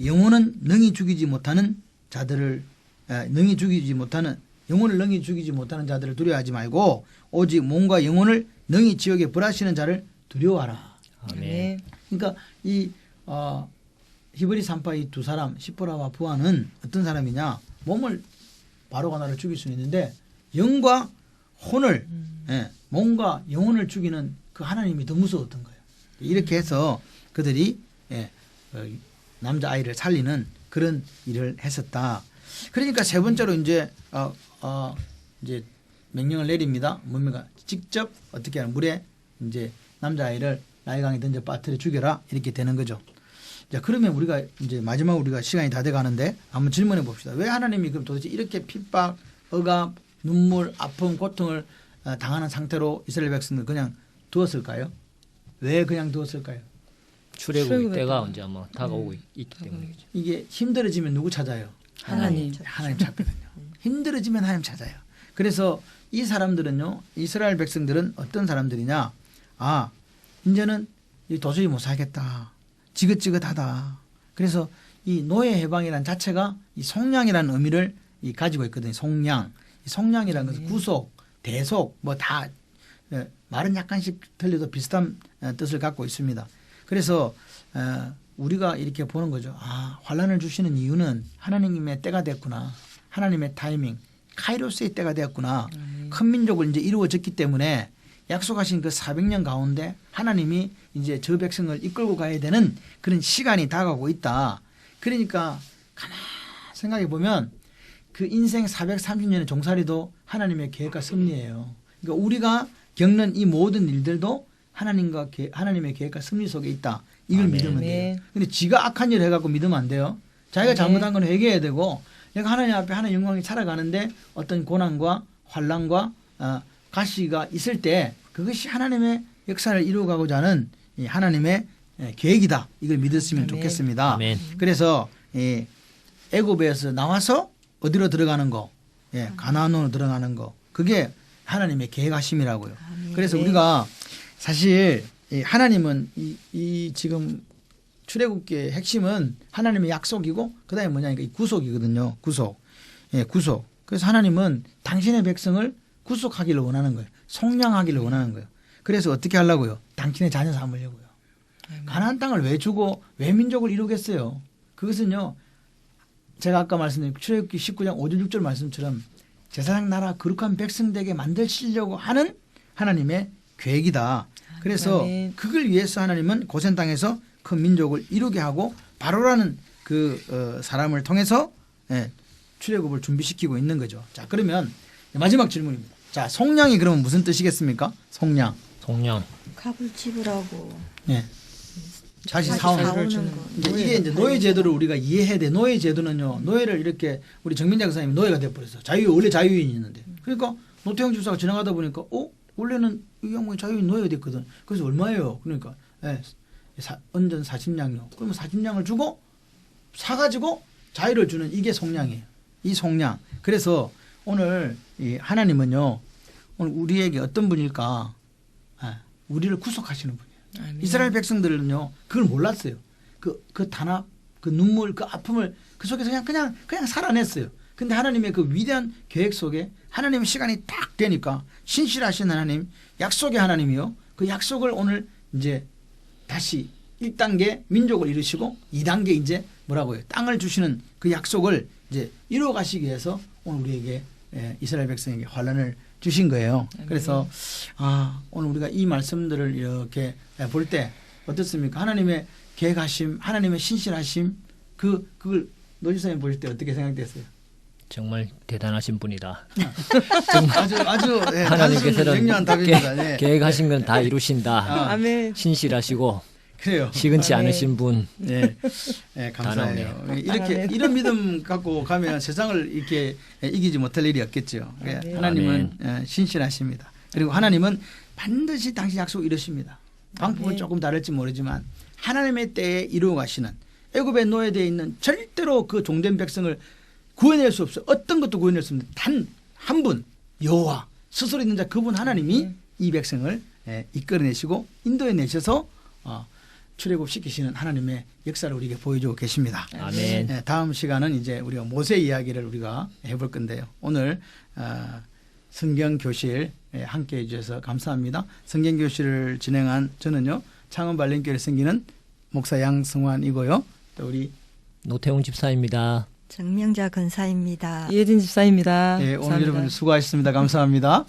영혼은 능히 죽이지 못하는 자들을 능히 죽이지 못하는 영혼을 능히 죽이지 못하는 자들을 두려워하지 말고 오직 몸과 영혼을 능히 지옥에 벌하시는 자를 두려워하라. 아멘. 그러니까 이 히브리 산파 이 두 사람 시보라와 부하는 어떤 사람이냐? 몸을 바로가 나를 죽일 수는 있는데 영과 혼을 몸과 영혼을 죽이는 그 하나님이 더 무서웠던 거예요. 이렇게 해서 그들이 남자 아이를 살리는 그런 일을 했었다. 그러니까 세 번째로 이제 이제 명령을 내립니다. 뭡니까? 직접 어떻게 하는 물에 이제 남자 아이를 나일강에 던져 빠뜨려 죽여라 이렇게 되는 거죠. 자, 그러면 우리가 이제 마지막 우리가 시간이 다 돼 가는데 한번 질문해 봅시다. 왜 하나님이 그럼 도대체 이렇게 핍박, 억압, 눈물, 아픔, 고통을 당하는 상태로 이스라엘 백성을 그냥 두었을까요? 왜 그냥 두었을까요? 출애굽의 때가 언제 아마 다가오고 있기 때문이죠. 이게 힘들어지면 누구 찾아요? 하나님. 하나님 찾거든요. 힘들어지면 하나님 찾아요. 그래서 이 사람들은요, 이스라엘 백성들은 어떤 사람들이냐? 이제는 도저히 못 살겠다. 지긋지긋하다. 그래서 이 노예 해방이라는 자체가 이 속량이라는 의미를 가지고 있거든요. 속량. 이 속량이라는 것은 구속, 대속, 뭐 다 말은 약간씩 틀려도 비슷한 뜻을 갖고 있습니다. 그래서 우리가 이렇게 보는 거죠. 환란을 주시는 이유는 하나님의 때가 됐구나. 하나님의 타이밍, 카이로스의 때가 되었구나. 큰 민족을 이제 이루어졌기 때문에 약속하신 그 400년 가운데 하나님이 이제 저 백성을 이끌고 가야 되는 그런 시간이 다가오고 있다. 그러니까 가만 생각해 보면 그 인생 430년의 종살이도 하나님의 계획과 섭리예요. 그러니까 우리가 겪는 이 모든 일들도 하나님의 계획과 섭리 속에 있다. 이걸 아멘. 믿으면 돼요. 근데 지가 악한 일을 해갖고 믿으면 안 돼요. 자기가 잘못한 건 회개해야 되고 내가 하나님 앞에 하나님 영광이 살아가는데 어떤 고난과 환난과 가시가 있을 때 그것이 하나님의 역사를 이루어가고자 하는 하나님의 계획이다. 이걸 믿었으면 좋겠습니다. 아멘. 그래서 애굽에서 나와서 어디로 들어가는 거, 가나안으로 들어가는 거, 그게 하나님의 계획하심이라고요. 그래서 우리가 사실 하나님은 이 지금 출애굽기의 핵심은 하나님의 약속이고 그다음에 뭐냐니까 이 구속이거든요. 구속. 구속. 그래서 하나님은 당신의 백성을 구속하기를 원하는 거예요. 속량하기를 원하는 거예요. 그래서 어떻게 하려고요? 당신의 자녀 삼으려고요. 가나안 땅을 왜 주고 왜 민족을 이루겠어요? 그것은요. 제가 아까 말씀드린 출애굽기 19장 5절 6절 말씀처럼 제사장 나라 거룩한 백성 되게 만드시려고 하는 하나님의 계획이다. 그래서 그걸 위해서 하나님은 고센 땅에서 큰 민족을 이루게 하고 바로라는 그 사람을 통해서 출애굽을 준비시키고 있는 거죠. 자, 그러면 마지막 질문입니다. 자, 속량이 그러면 무슨 뜻이겠습니까? 속량. 속량. 값을 지불하고 다시 다시 사오는 사오는 거. 이게 이제 노예 제도를 우리가 이해해야 돼. 노예 제도는요. 노예를 이렇게 우리 정민자 교사님이 노예가 돼 버렸어. 원래 자유인이었는데. 그러니까 노태형 집사가 지나가다 보니까 원래는 이 양반이 자유인 노예가 됐거든. 그래서 얼마예요? 그러니까 언전 40냥요. 그러면 40냥을 주고 사가지고 자유를 주는 이게 속량이에요. 이 속량. 그래서 오늘 이 하나님은요. 오늘 우리에게 어떤 분일까? 우리를 구속하시는 분이에요. 이스라엘 백성들은요. 그걸 몰랐어요. 그 단합, 그 눈물, 그 아픔을 그 속에서 그냥 살아냈어요. 근데 하나님의 그 위대한 계획 속에 하나님의 시간이 딱 되니까 신실하신 하나님, 약속의 하나님이요. 그 약속을 오늘 이제 다시 1단계 민족을 이루시고 2단계 이제 뭐라고요? 땅을 주시는 그 약속을 이제 이루어 가시기 위해서 오늘 우리에게 이스라엘 백성에게 환란을 주신 거예요. 그래서 오늘 우리가 이 말씀들을 이렇게 볼 때 어떻습니까? 하나님의 계획하심, 하나님의 신실하심 그걸 노지사님 보실 때 어떻게 생각됐어요? 정말 대단하신 분이다. 아주 하나님께서는 명료한 답입니다. 계획하신 건 다 이루신다. 아멘. 신실하시고 그래요. 시근치 아멘. 않으신 분. 네, 감사해요. 이렇게 이런 믿음 갖고 가면 세상을 이렇게 이기지 못할 일이 없겠죠. 하나님은 신실하십니다. 그리고 하나님은 반드시 당신 약속 이루십니다. 방법은 조금 다를지 모르지만 하나님의 때에 이루어 가시는 애굽에 노예되어 있는 절대로 그 종된 백성을 구해낼 수 없어요. 어떤 것도 구해낼 수 없는 단 한 분 여호와 스스로 있는 자 그분 하나님이 이 백성을 이끌어내시고 인도해 내셔서 출애굽시키시는 하나님의 역사를 우리에게 보여주고 계십니다. 아멘. 네, 다음 시간은 이제 우리가 모세 이야기를 우리가 해볼 건데요. 오늘 성경 교실 함께 해주셔서 감사합니다. 성경 교실을 진행한 저는요 창원 발림교회 섬기는 목사 양성환이고요. 또 우리 노태웅 집사입니다. 정명자 근사입니다. 이혜진 집사입니다. 오늘 감사합니다. 여러분 수고하셨습니다. 감사합니다.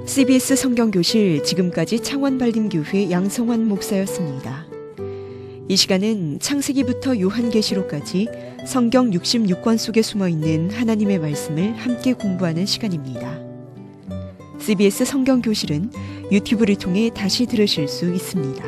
CBS 성경교실 지금까지 창원발림교회 양성환 목사였습니다. 이 시간은 창세기부터 요한계시록까지 성경 66권 속에 숨어있는 하나님의 말씀을 함께 공부하는 시간입니다. CBS 성경교실은 유튜브를 통해 다시 들으실 수 있습니다.